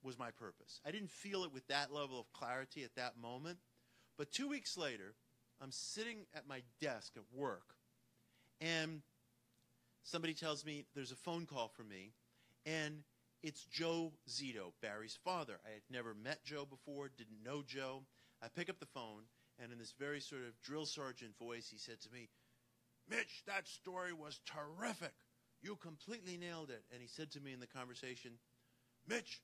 was my purpose. I didn't feel it with that level of clarity at that moment, but 2 weeks later, I'm sitting at my desk at work, and somebody tells me there's a phone call for me, and it's Joe Zito, Barry's father. I had never met Joe before, didn't know Joe. I pick up the phone, and in this very sort of drill sergeant voice, he said to me, "Mitch, that story was terrific. You completely nailed it." And he said to me in the conversation, "Mitch,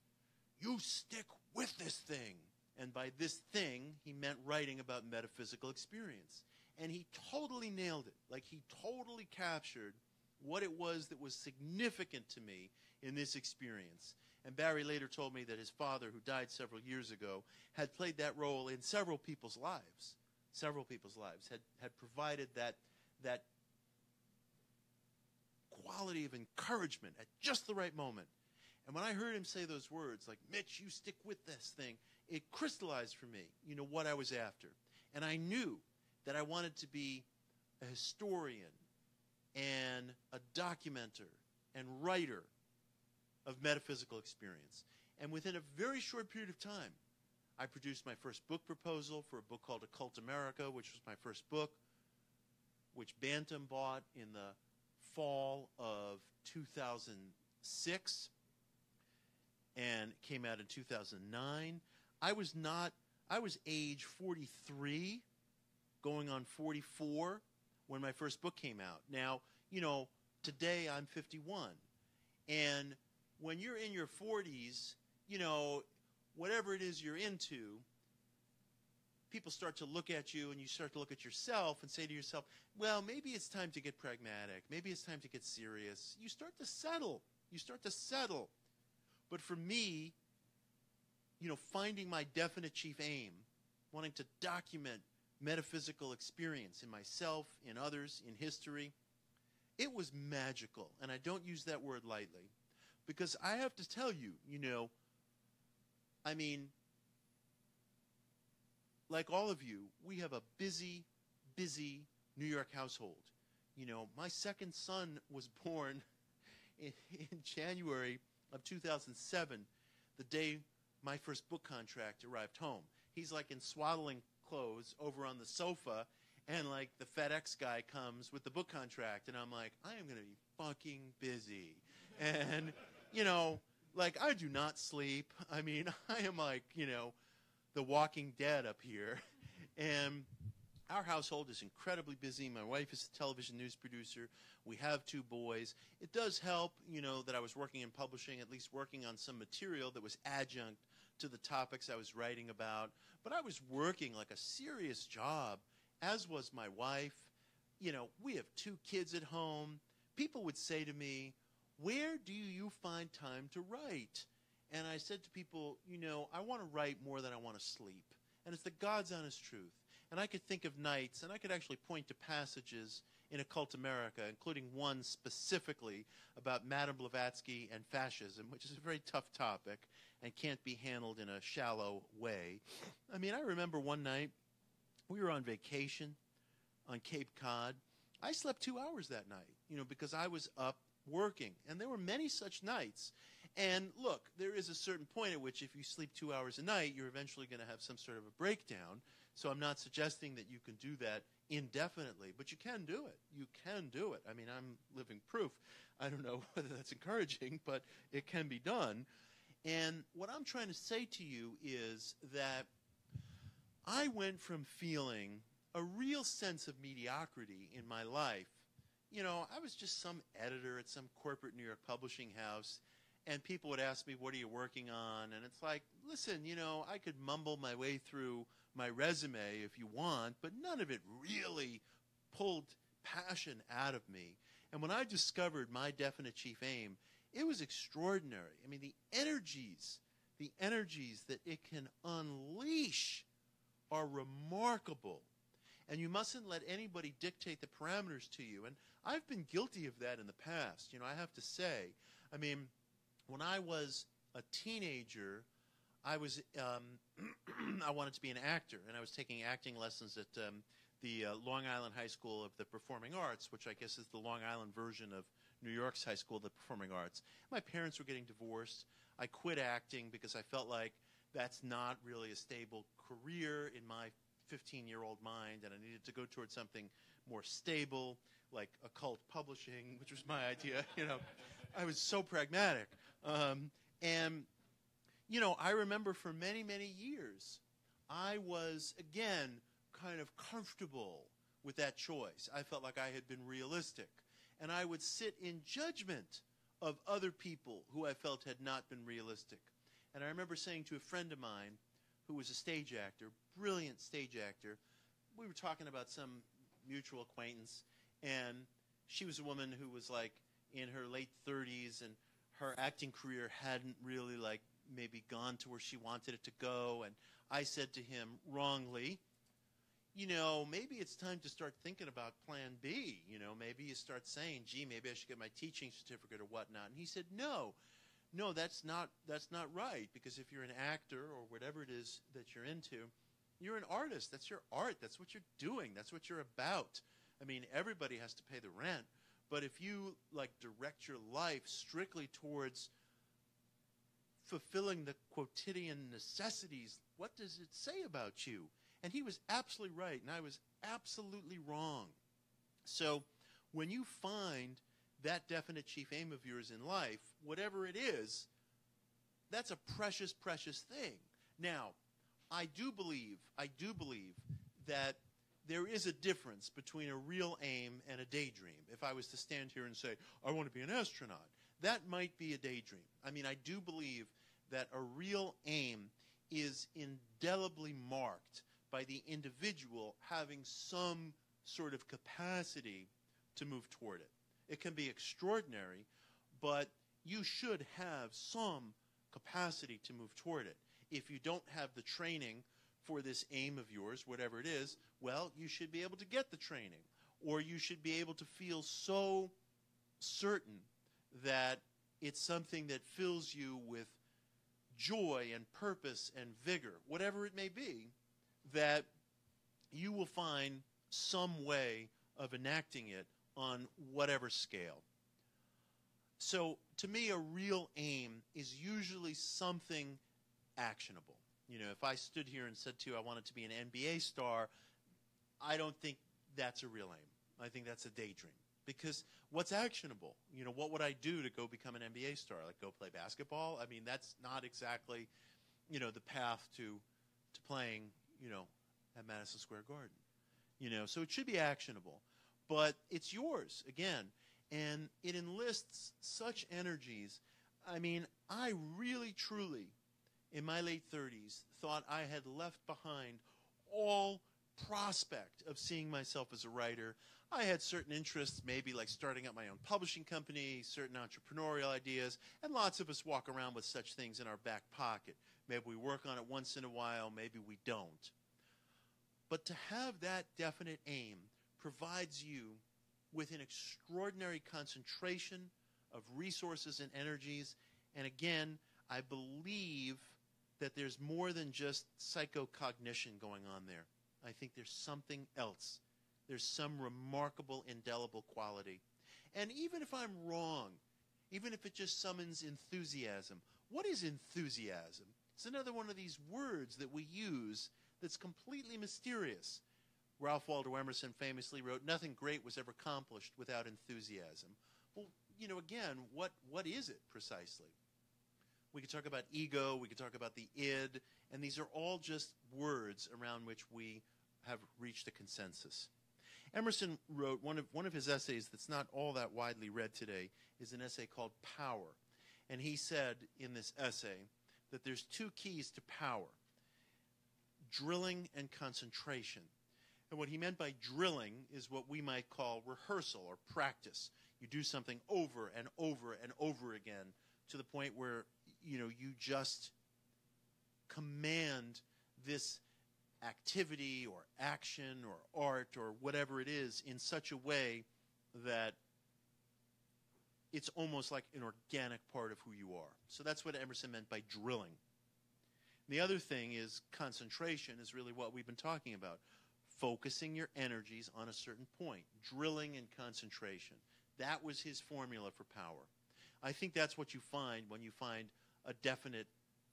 you stick with this thing." And by this thing, he meant writing about metaphysical experience. And he totally nailed it. He totally captured what it was that was significant to me in this experience. And Barry later told me that his father, who died several years ago, had played that role in several people's lives. Several people's lives. Had provided that quality of encouragement at just the right moment. And when I heard him say those words, "Mitch, you stick with this thing," it crystallized for me, what I was after. And I knew that I wanted to be a historian and a documenter and writer of metaphysical experience. And within a very short period of time, I produced my first book proposal for a book called Occult America, which was my first book, which Bantam bought in the fall of 2006 and came out in 2009. I was age 43, going on 44, when my first book came out. Now, today I'm 51. And when you're in your 40s, whatever it is you're into, people start to look at you and you start to look at yourself and say to yourself, well, maybe it's time to get pragmatic. Maybe it's time to get serious. You start to settle, You start to settle. But for me, finding my definite chief aim, wanting to document metaphysical experience in myself, in others, in history, it was magical. And I don't use that word lightly. Because I have to tell you, like all of you, we have a busy, busy New York household. My second son was born in January of 2007, the day my first book contract arrived home. He's like in swaddling clothes over on the sofa, and like the FedEx guy comes with the book contract, and I'm like, I am going to be fucking busy. And, like I do not sleep. I am like, the Walking Dead up here. And our household is incredibly busy. My wife is a television news producer. We have 2 boys. It does help, that I was working in publishing, at least working on some material that was adjunct to the topics I was writing about. But I was working like a serious job, as was my wife. We have 2 kids at home. People would say to me, where do you find time to write? And I said to people, I want to write more than I want to sleep. And it's the God's honest truth. And I could think of nights, and I could actually point to passages in Occult America, including one specifically about Madame Blavatsky and fascism, which is a very tough topic and can't be handled in a shallow way. I remember one night, we were on vacation on Cape Cod. I slept 2 hours that night, because I was up working. And there were many such nights. And look, there is a certain point at which if you sleep 2 hours a night, you're eventually going to have some sort of a breakdown. So I'm not suggesting that you can do that indefinitely, but you can do it. You can do it. I'm living proof. I don't know whether that's encouraging, but it can be done. And what I'm trying to say to you is that I went from feeling a real sense of mediocrity in my life. I was just some editor at some corporate New York publishing house, and people would ask me, what are you working on? And it's like, listen, I could mumble my way through my resume if you want, but none of it really pulled passion out of me. And when I discovered my definite chief aim, it was extraordinary. The energies that it can unleash are remarkable. And you mustn't let anybody dictate the parameters to you. And I've been guilty of that in the past, I have to say. When I was a teenager, I wanted to be an actor, and I was taking acting lessons at the Long Island High School of the Performing Arts, which I guess is the Long Island version of New York's High School of the Performing Arts. My parents were getting divorced. I quit acting because I felt like that's not really a stable career in my 15-year-old mind, and I needed to go towards something more stable, like occult publishing, which was my idea. I was so pragmatic. I remember for many, many years, I was, again, kind of comfortable with that choice. I felt like I had been realistic. And I would sit in judgment of other people who I felt had not been realistic. And I remember saying to a friend of mine who was a stage actor, brilliant stage actor, we were talking about some mutual acquaintance, and she was a woman who was like in her late 30s, and her acting career hadn't really like maybe gone to where she wanted it to go. And I said to him, wrongly, maybe it's time to start thinking about plan B. Maybe you start saying, gee, maybe I should get my teaching certificate or whatnot. And he said, no, that's not right, because if you're an actor or whatever it is that you're into, you're an artist. That's your art. That's what you're doing. That's what you're about. Everybody has to pay the rent. But if you direct your life strictly towards fulfilling the quotidian necessities, what does it say about you? And he was absolutely right, and I was absolutely wrong. So when you find that definite chief aim of yours in life, whatever it is, that's a precious, precious thing. Now, I do believe that there is a difference between a real aim and a daydream. If I was to stand here and say, I want to be an astronaut, that might be a daydream. I do believe that a real aim is indelibly marked by the individual having some sort of capacity to move toward it. It can be extraordinary, but you should have some capacity to move toward it. If you don't have the training for this aim of yours, whatever it is, well, you should be able to get the training. Or you should be able to feel so certain that it's something that fills you with joy and purpose and vigor, whatever it may be, that you will find some way of enacting it on whatever scale. So, to me, a real aim is usually something actionable. You know, if I stood here and said to you I wanted to be an NBA star, I don't think that's a real aim. I think that's a daydream. Because what's actionable? You know, what would I do to go become an NBA star? Like go play basketball? I mean, that's not exactly, you know, the path to playing, you know, at Madison Square Garden. You know, so it should be actionable. But it's yours, again. And it enlists such energies. I mean, I really, truly, in my late 30s, thought I had left behind all prospect of seeing myself as a writer. I had certain interests, maybe like starting up my own publishing company, certain entrepreneurial ideas, and lots of us walk around with such things in our back pocket. Maybe we work on it once in a while, maybe we don't. But to have that definite aim provides you with an extraordinary concentration of resources and energies. And again, I believe that there's more than just psychocognition going on there. I think there's something else. There's some remarkable, indelible quality. And even if I'm wrong, even if it just summons enthusiasm, what is enthusiasm? It's another one of these words that we use that's completely mysterious. Ralph Waldo Emerson famously wrote, "Nothing great was ever accomplished without enthusiasm." Well, you know, again, what is it precisely? We could talk about ego, we could talk about the id, and these are all just words around which we have reached a consensus. Emerson wrote one of his essays that's not all that widely read today is an essay called Power. And he said in this essay that there's two keys to power: drilling and concentration. And what he meant by drilling is what we might call rehearsal or practice. You do something over and over and over again to the point where, you know, you just command this activity or action or art or whatever it is in such a way that it's almost like an organic part of who you are. So that's what Emerson meant by drilling. The other thing is concentration is really what we've been talking about. Focusing your energies on a certain point. Drilling and concentration. That was his formula for power. I think that's what you find when you find a definite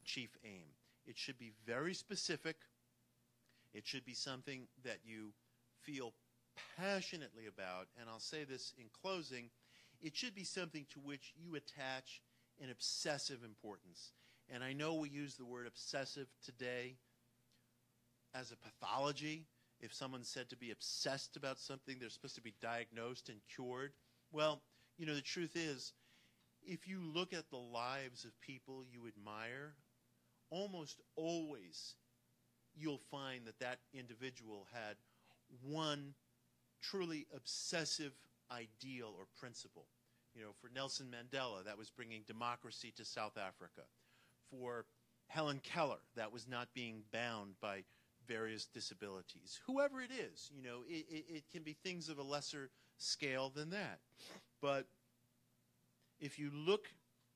chief aim. It should be very specific. It should be something that you feel passionately about. And I'll say this in closing. It should be something to which you attach an obsessive importance. And I know we use the word obsessive today as a pathology. If someone's said to be obsessed about something, they're supposed to be diagnosed and cured. Well, you know, the truth is, if you look at the lives of people you admire, almost always you'll find that that individual had one truly obsessive ideal or principle. You know, for Nelson Mandela, that was bringing democracy to South Africa. For Helen Keller, that was not being bound by various disabilities. Whoever it is, you know, it can be things of a lesser scale than that. But if you look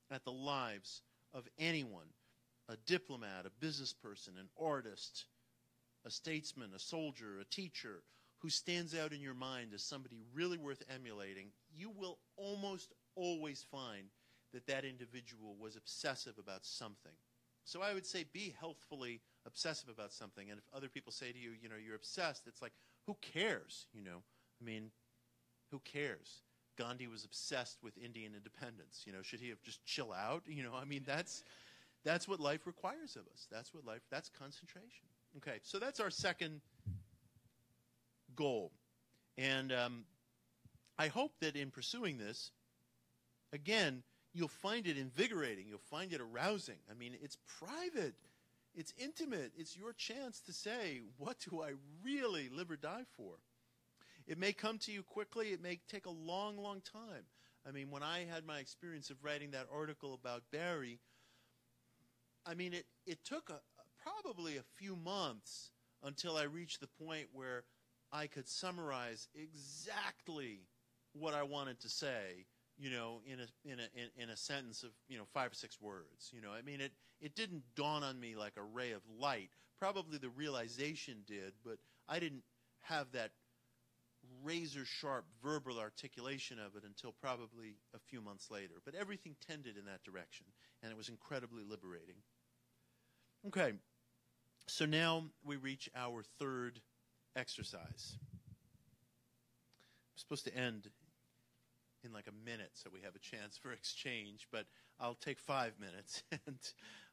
at the lives of anyone, a diplomat, a business person, an artist, a statesman, a soldier, a teacher, who stands out in your mind as somebody really worth emulating, you will almost always find that that individual was obsessive about something. So I would say be healthfully obsessive about something. And if other people say to you, you know, you're obsessed, it's like, who cares, you know? I mean, who cares? Gandhi was obsessed with Indian independence. You know, should he have just chill out? You know, I mean, that's what life requires of us. That's concentration. Okay, so that's our second goal. And I hope that in pursuing this, again, you'll find it invigorating. You'll find it arousing. I mean, it's private. It's intimate. It's your chance to say, what do I really live or die for? It may come to you quickly. It may take a long, long time. I mean, when I had my experience of writing that article about Barry, I mean, it took probably a few months until I reached the point where I could summarize exactly what I wanted to say, you know, in a sentence of, you know, 5 or 6 words. You know, I mean, it didn't dawn on me like a ray of light. Probably the realization did, but I didn't have that razor-sharp verbal articulation of it until probably a few months later. But everything tended in that direction, and it was incredibly liberating. Okay, so now we reach our third exercise. I'm supposed to end in like a minute so we have a chance for exchange, but I'll take 5 minutes and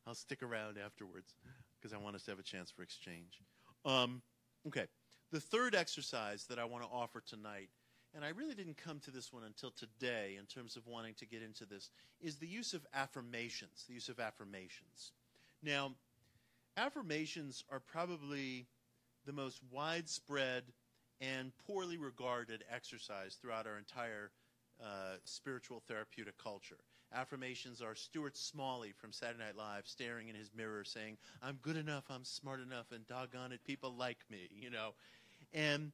I'll stick around afterwards because I want us to have a chance for exchange. Okay, the third exercise that I want to offer tonight, and I really didn't come to this one until today in terms of wanting to get into this, is the use of affirmations, the use of affirmations. Now, affirmations are probably the most widespread and poorly regarded exercise throughout our entire spiritual therapeutic culture. Affirmations are Stuart Smalley from Saturday Night Live staring in his mirror saying, "I'm good enough, I'm smart enough, and doggone it, people like me," you know. And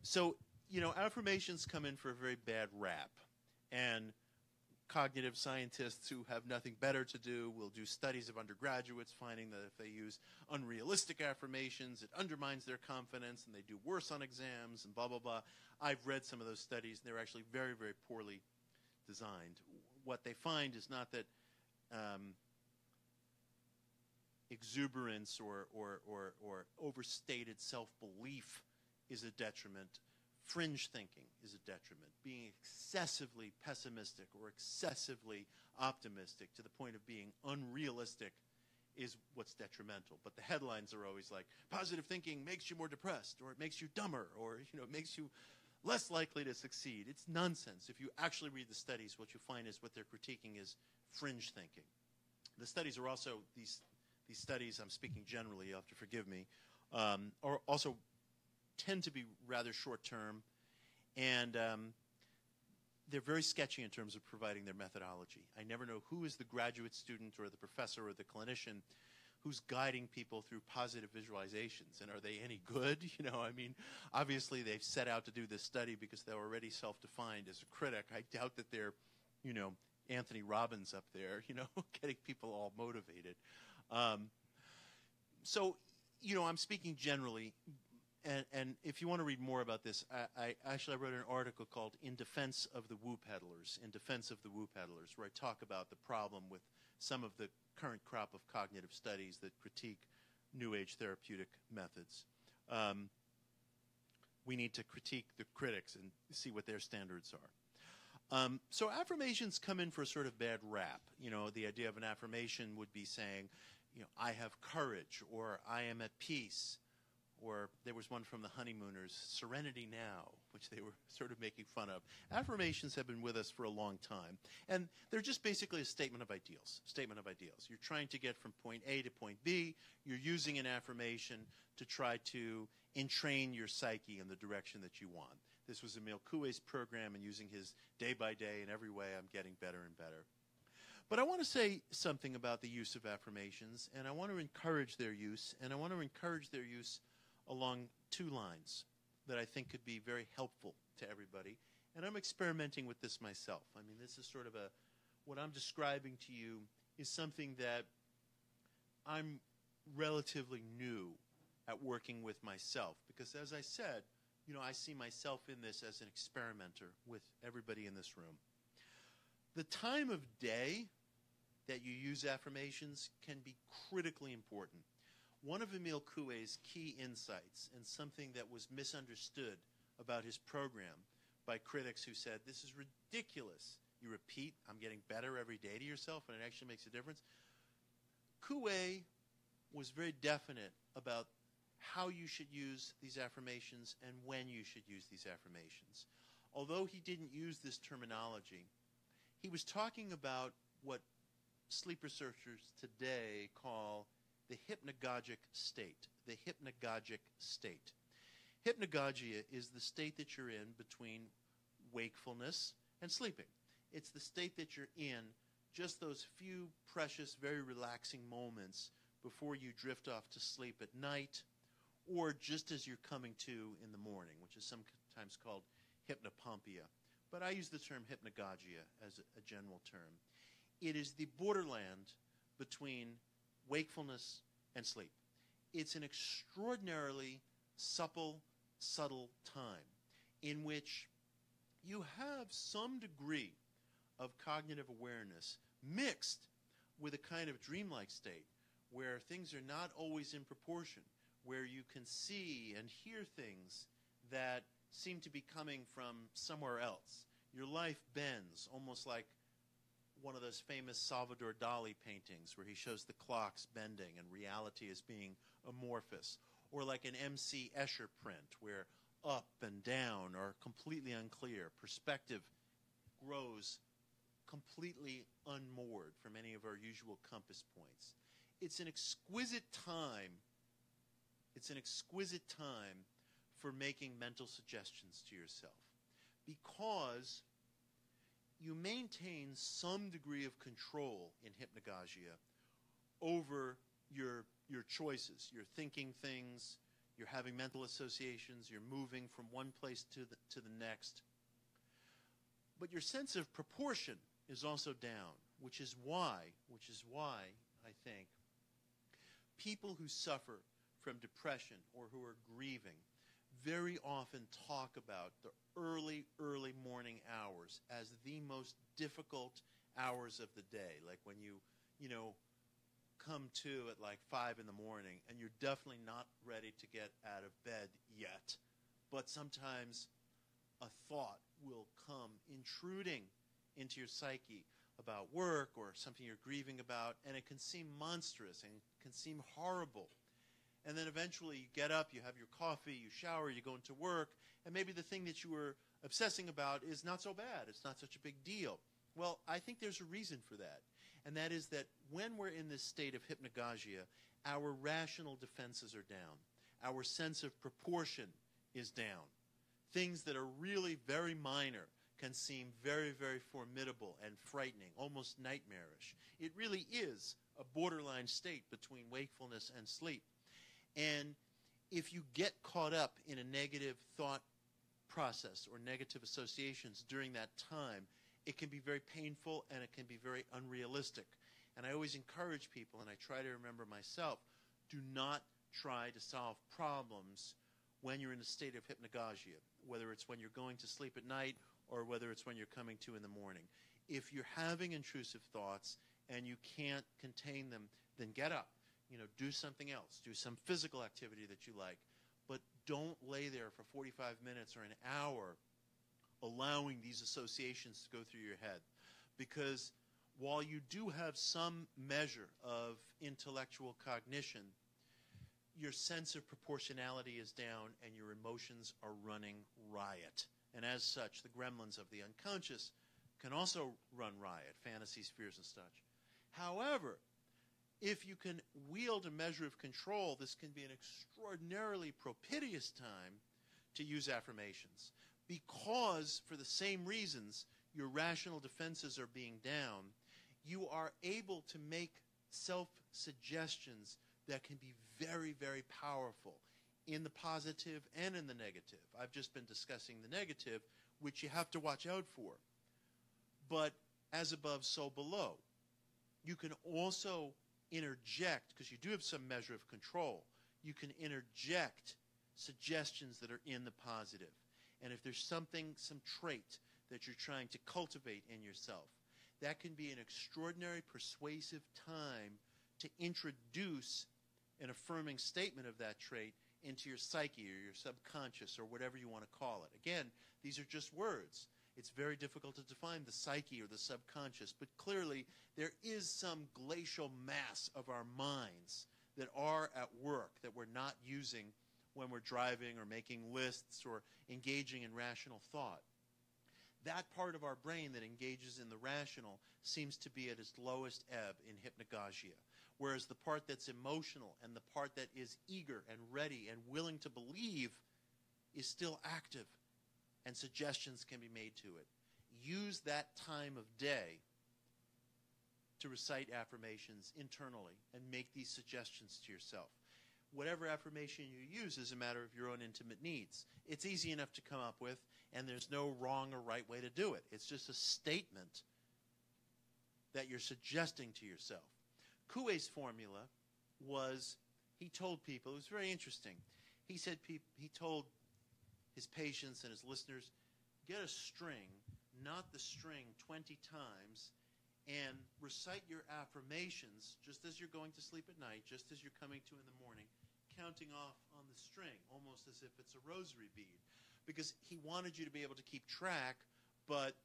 so, you know, affirmations come in for a very bad rap. And cognitive scientists who have nothing better to do will do studies of undergraduates finding that if they use unrealistic affirmations, it undermines their confidence and they do worse on exams and blah, blah, blah. I've read some of those studies, and they're actually very, very poorly designed. What they find is not that exuberance or overstated self-belief is a detriment. Fringe thinking is a detriment. Being excessively pessimistic or excessively optimistic to the point of being unrealistic is what's detrimental. But the headlines are always like, positive thinking makes you more depressed, or it makes you dumber, or, you know, it makes you less likely to succeed. It's nonsense. If you actually read the studies, what you find is what they're critiquing is fringe thinking. The studies are also, these studies, I'm speaking generally, you'll have to forgive me, are also tend to be rather short-term, and they're very sketchy in terms of providing their methodology. I never know who is the graduate student or the professor or the clinician who's guiding people through positive visualizations, and are they any good? You know, I mean, obviously they've set out to do this study because they're already self-defined as a critic. I doubt that they're, you know, Anthony Robbins up there, you know, getting people all motivated. So, you know, I'm speaking generally. And if you want to read more about this, I wrote an article called In Defense of the Woo Peddlers, where I talk about the problem with some of the current crop of cognitive studies that critique New Age therapeutic methods. We need to critique the critics and see what their standards are. So affirmations come in for a sort of bad rap. You know, the idea of an affirmation would be saying, you know, I have courage, or I am at peace. Or there was one from the Honeymooners, Serenity Now, which they were sort of making fun of. Affirmations have been with us for a long time. And they're just basically a statement of ideals. You're trying to get from point A to point B. You're using an affirmation to try to entrain your psyche in the direction that you want. This was Emile Coué's program, and using his day by day, in every way, I'm getting better and better. But I want to say something about the use of affirmations, and I want to encourage their use, along 2 lines that I think could be very helpful to everybody. And I'm experimenting with this myself. I mean, this is sort of what I'm describing to you is something that I'm relatively new at working with myself. Because as I said, you know, I see myself in this as an experimenter with everybody in this room. The time of day that you use affirmations can be critically important. One of Emile Coué's key insights, and something that was misunderstood about his program by critics who said, this is ridiculous. You repeat, I'm getting better every day to yourself, and it actually makes a difference. Coué was very definite about how you should use these affirmations and when you should use these affirmations. Although he didn't use this terminology, he was talking about what sleep researchers today call the hypnagogic state. Hypnagogia is the state that you're in between wakefulness and sleeping. It's the state that you're in, just those few precious, very relaxing moments before you drift off to sleep at night, or just as you're coming to in the morning, which is sometimes called hypnopompia. But I use the term hypnagogia as a general term. It is the borderland between wakefulness and sleep. It's an extraordinarily supple, subtle time in which you have some degree of cognitive awareness mixed with a kind of dreamlike state where things are not always in proportion, where you can see and hear things that seem to be coming from somewhere else. Your life bends, almost like one of those famous Salvador Dali paintings where he shows the clocks bending and reality as being amorphous, or like an M.C. Escher print where up and down are completely unclear. Perspective grows completely unmoored from any of our usual compass points. It's an exquisite time. It's an exquisite time for making mental suggestions to yourself, because you maintain some degree of control in hypnagogia over your choices. You're thinking things, you're having mental associations, you're moving from one place to the next. But your sense of proportion is also down, which is why I think people who suffer from depression or who are grieving very often talk about the early morning hours as the most difficult hours of the day. Like when you come to at like 5 in the morning and you're definitely not ready to get out of bed yet. But sometimes a thought will come intruding into your psyche about work or something you're grieving about, and it can seem monstrous and can seem horrible. And then eventually you get up, you have your coffee, you shower, you go into work, and maybe the thing that you were obsessing about is not so bad. It's not such a big deal. Well, I think there's a reason for that, and that is that when we're in this state of hypnagogia, our rational defenses are down. Our sense of proportion is down. Things that are really very minor can seem very, very formidable and frightening, almost nightmarish. It really is a borderline state between wakefulness and sleep. And if you get caught up in a negative thought process or negative associations during that time, it can be very painful and it can be very unrealistic. And I always encourage people, and I try to remember myself, do not try to solve problems when you're in a state of hypnagogia, whether it's when you're going to sleep at night or whether it's when you're coming to in the morning. If you're having intrusive thoughts and you can't contain them, then get up. Do something else. Do some physical activity that you like. But don't lay there for 45 minutes or an hour allowing these associations to go through your head. Because while you do have some measure of intellectual cognition, your sense of proportionality is down and your emotions are running riot. And as such, the gremlins of the unconscious can also run riot, fantasies, fears, and such. However, if you can wield a measure of control, this can be an extraordinarily propitious time to use affirmations. Because, for the same reasons, your rational defenses are being down, you are able to make self-suggestions that can be very, very powerful in the positive and in the negative. I've just been discussing the negative, which you have to watch out for. But as above, so below. You can also interject, because you do have some measure of control, you can interject suggestions that are in the positive. And if there's something, some trait that you're trying to cultivate in yourself, that can be an extraordinary persuasive time to introduce an affirming statement of that trait into your psyche or your subconscious or whatever you want to call it. Again, these are just words. It's very difficult to define the psyche or the subconscious, but clearly there is some glacial mass of our minds that are at work that we're not using when we're driving or making lists or engaging in rational thought. That part of our brain that engages in the rational seems to be at its lowest ebb in hypnagogia, whereas the part that's emotional and the part that is eager and ready and willing to believe is still active, and suggestions can be made to it. use that time of day to recite affirmations internally and make these suggestions to yourself. Whatever affirmation you use is a matter of your own intimate needs. It's easy enough to come up with, and there's no wrong or right way to do it. It's just a statement that you're suggesting to yourself. Coué's formula was, he told people, it was very interesting. He said he told his patients and his listeners, get a string, not the string 20 times, and recite your affirmations just as you're going to sleep at night, just as you're coming to in the morning, counting off on the string, almost as if it's a rosary bead. Because he wanted you to be able to keep track, but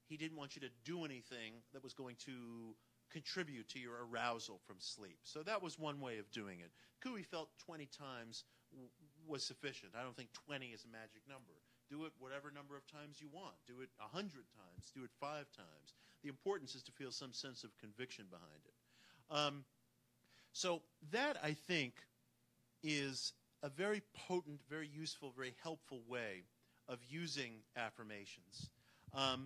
he didn't want you to do anything that was going to contribute to your arousal from sleep. So that was one way of doing it. Coué felt 20 times was sufficient. I don't think 20 is a magic number. Do it whatever number of times you want. Do it 100 times. Do it 5 times. The importance is to feel some sense of conviction behind it. So that, I think, is a very potent, very useful, very helpful way of using affirmations. I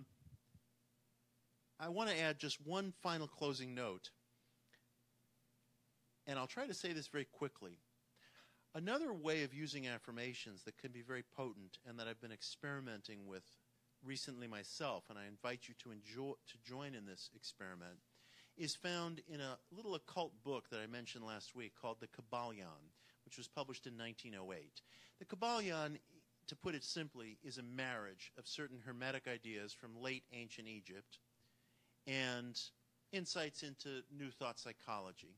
want to add just one final closing note, and I'll try to say this very quickly. Another way of using affirmations that can be very potent and that I've been experimenting with recently myself, and I invite you to join in this experiment, is found in a little occult book that I mentioned last week called The Kybalion, which was published in 1908. The Kybalion, to put it simply, is a marriage of certain Hermetic ideas from late ancient Egypt and insights into New Thought psychology.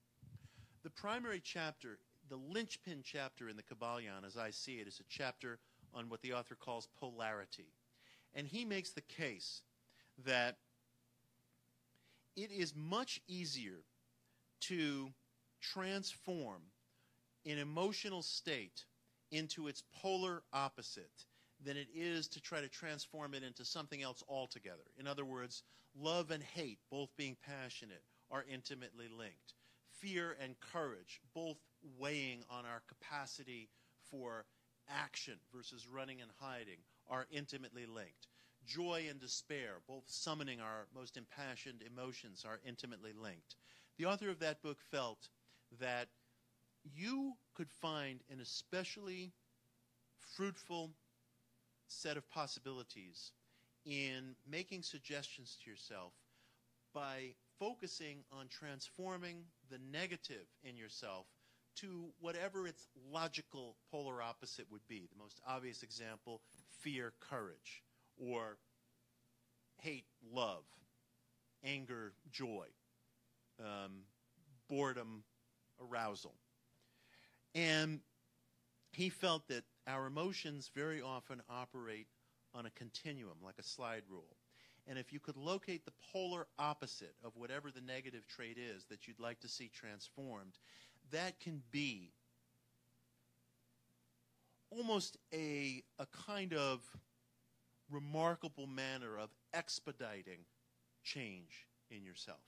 The primary chapter, the linchpin chapter in the Kybalion, as I see it, is a chapter on what the author calls polarity. And he makes the case that it is much easier to transform an emotional state into its polar opposite than it is to try to transform it into something else altogether. In other words, love and hate, both being passionate, are intimately linked. Fear and courage, both weighing on our capacity for action versus running and hiding, are intimately linked. Joy and despair, both summoning our most impassioned emotions, are intimately linked. The author of that book felt that you could find an especially fruitful set of possibilities in making suggestions to yourself by focusing on transforming the negative in yourself to whatever its logical polar opposite would be. The most obvious example, fear, courage, or hate, love, anger, joy, boredom, arousal. And he felt that our emotions very often operate on a continuum, like a slide rule. And if you could locate the polar opposite of whatever the negative trait is that you'd like to see transformed, that can be almost a kind of remarkable manner of expediting change in yourself.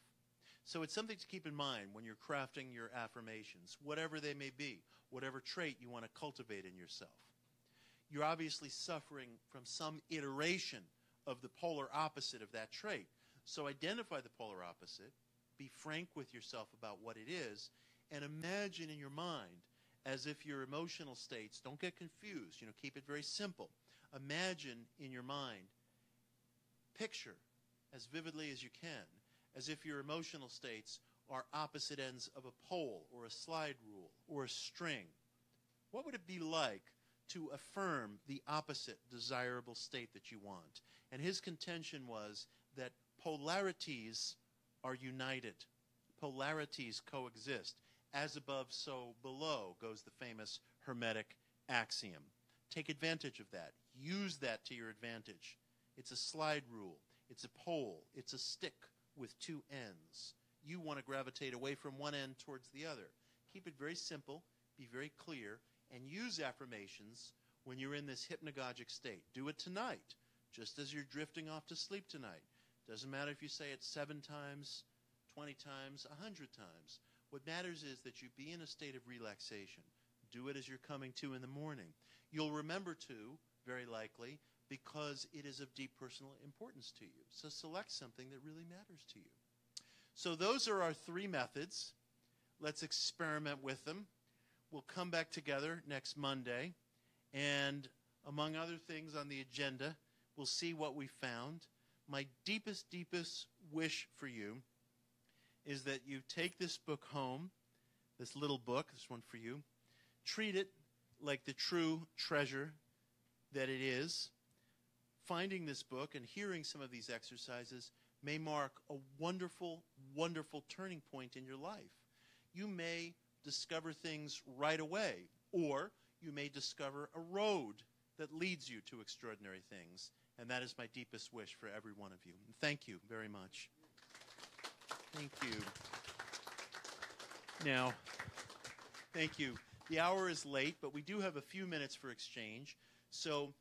So it's something to keep in mind when you're crafting your affirmations, whatever they may be, whatever trait you want to cultivate in yourself. You're obviously suffering from some iteration of the polar opposite of that trait. So identify the polar opposite, be frank with yourself about what it is, and imagine in your mind as if your emotional states, don't get confused, keep it very simple. Imagine in your mind, picture as vividly as you can, as if your emotional states are opposite ends of a pole or a slide rule or a string. What would it be like to affirm the opposite desirable state that you want? And his contention was that polarities are united. Polarities coexist. As above, so below, goes the famous Hermetic axiom. Take advantage of that. Use that to your advantage. It's a slide rule. It's a pole. It's a stick with two ends. You want to gravitate away from one end towards the other. Keep it very simple, be very clear, and use affirmations when you're in this hypnagogic state. Do it tonight, just as you're drifting off to sleep tonight. Doesn't matter if you say it 7 times, 20 times, 100 times. What matters is that you be in a state of relaxation. Do it as you're coming to in the morning. You'll remember to, very likely, because it is of deep personal importance to you. So select something that really matters to you. So those are our 3 methods. Let's experiment with them. We'll come back together next Monday, and among other things on the agenda, we'll see what we found. My deepest, deepest wish for you is that you take this book home, this little book, this one for you, treat it like the true treasure that it is. Finding this book and hearing some of these exercises may mark a wonderful, wonderful turning point in your life. You may discover things right away, or you may discover a road that leads you to extraordinary things. And that is my deepest wish for every one of you. Thank you very much. Thank you. Now, thank you. The hour is late, but we do have a few minutes for exchange. So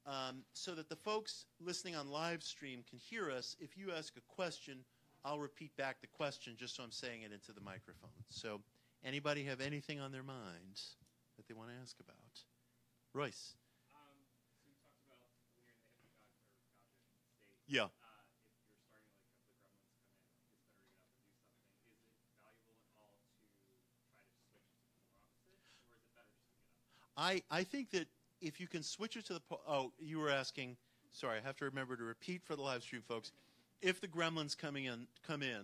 that the folks listening on live stream can hear us, if you ask a question, I'll repeat back the question just so I'm saying it into the microphone. So anybody have anything on their mind that they want to ask about? Royce. So you talked about when you're in the hypnagogic state. Yeah. If you're starting like have the gremlins come in, it's better to get up and do something. Is it valuable at all to try to switch it to the more opposite, or is it better just to get up? I think that if you can switch it to the you were asking. Sorry, I have to remember to repeat for the live stream folks. If the gremlins come in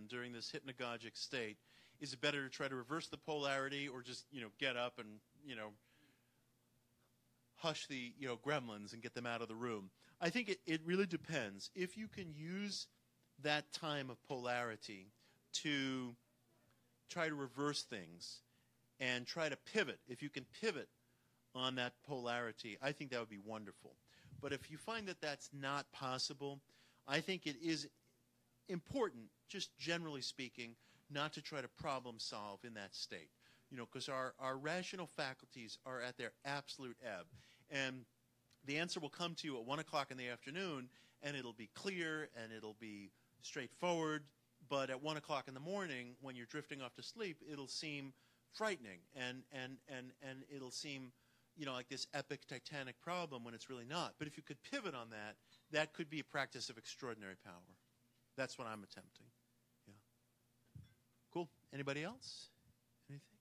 during this hypnagogic state, is it better to try to reverse the polarity, or just get up and hush the gremlins and get them out of the room? I think it really depends. If you can use that time of polarity to try to reverse things and try to pivot, if you can pivot on that polarity, I think that would be wonderful. But if you find that that's not possible, I think it is important, just generally speaking, not to try to problem solve in that state. Because our rational faculties are at their absolute ebb. And the answer will come to you at 1 o'clock in the afternoon, and it'll be clear and it'll be straightforward. But at 1 o'clock in the morning, when you're drifting off to sleep, it'll seem frightening and it'll seem like this epic titanic problem when it's really not. But if you could pivot on that, that could be a practice of extraordinary power. That's what I'm attempting. Yeah. Cool. Anybody else? Anything?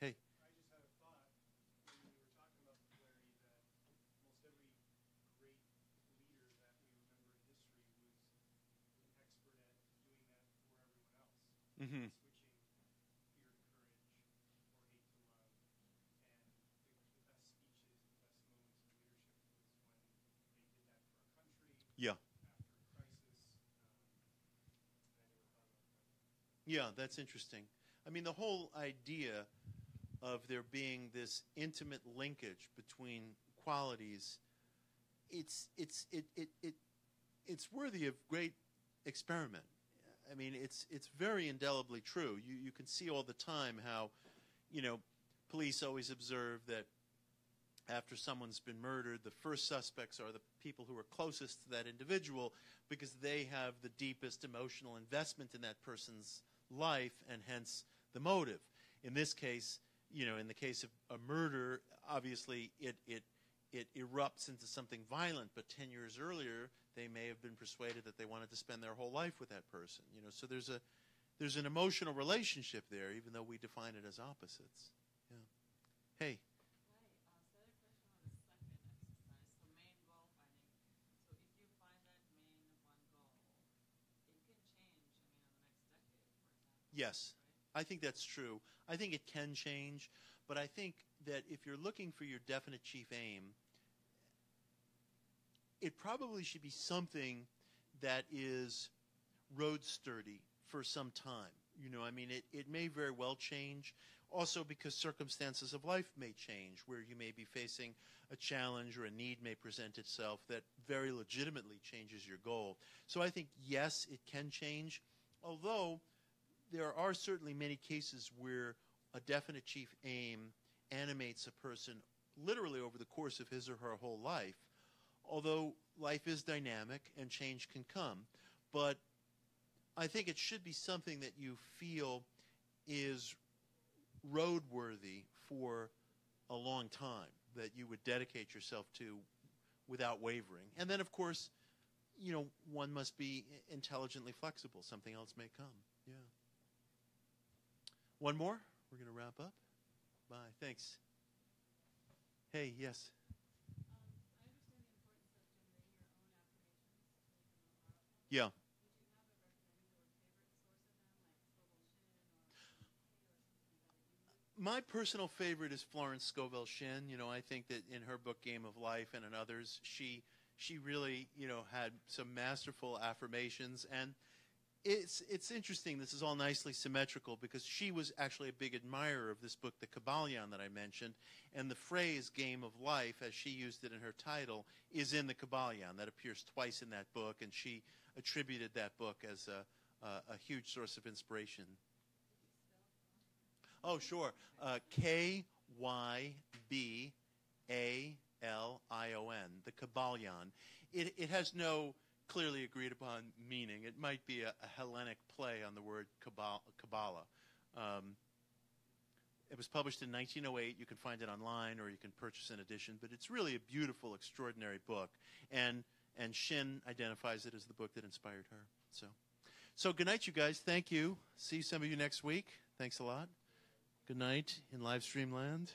Hey. I just had a thought when we were talking about the polarity that almost every great leader that we remember in history was an expert at doing that for everyone else. Mm-hmm. Switching fear to courage or hate to love. And the best speeches, the best moments of leadership was when they did that for a country. Yeah. After a crisis. I never thought about that. Yeah, that's interesting. I mean, the whole idea of there being this intimate linkage between qualities, it's worthy of great experiment. I mean, it's very indelibly true. You can see all the time how, police always observe that after someone's been murdered, the first suspects are the people who are closest to that individual because they have the deepest emotional investment in that person's life and hence the motive. In this case, in the case of a murder, obviously it erupts into something violent, but 10 years earlier they may have been persuaded that they wanted to spend their whole life with that person. So there's an emotional relationship there, even though we define it as opposites. Yeah. Hey. Yes, I think that's true. I think it can change, but I think that if you're looking for your definite chief aim, it probably should be something that is road sturdy for some time. It may very well change, also because circumstances of life may change, where you may be facing a challenge or a need may present itself that very legitimately changes your goal. So I think, yes, it can change, although there are certainly many cases where a definite chief aim animates a person literally over the course of his or her whole life, although life is dynamic and change can come. But I think it should be something that you feel is roadworthy for a long time, that you would dedicate yourself to without wavering. And then, of course, one must be intelligently flexible. Something else may come. Yeah. One more. We're going to wrap up. Bye. Thanks. Hey, yes. Yeah. My personal favorite is Florence Scovel Shinn. I think that in her book Game of Life and in others, she really, had some masterful affirmations. And it's interesting. This is all nicely symmetrical because she was actually a big admirer of this book, The Kybalion, that I mentioned. And the phrase Game of Life, as she used it in her title, is in The Kybalion. That appears twice in that book, and she attributed that book as a huge source of inspiration. Oh, sure. Kybalion, the Kybalion. It has no clearly agreed upon meaning. It might be a Hellenic play on the word Kabbalah. It was published in 1908. You can find it online or you can purchase an edition, but it's really a beautiful, extraordinary book. And Shinn identifies it as the book that inspired her. So good night, you guys. Thank you. See some of you next week. Thanks a lot. Good night in live stream land.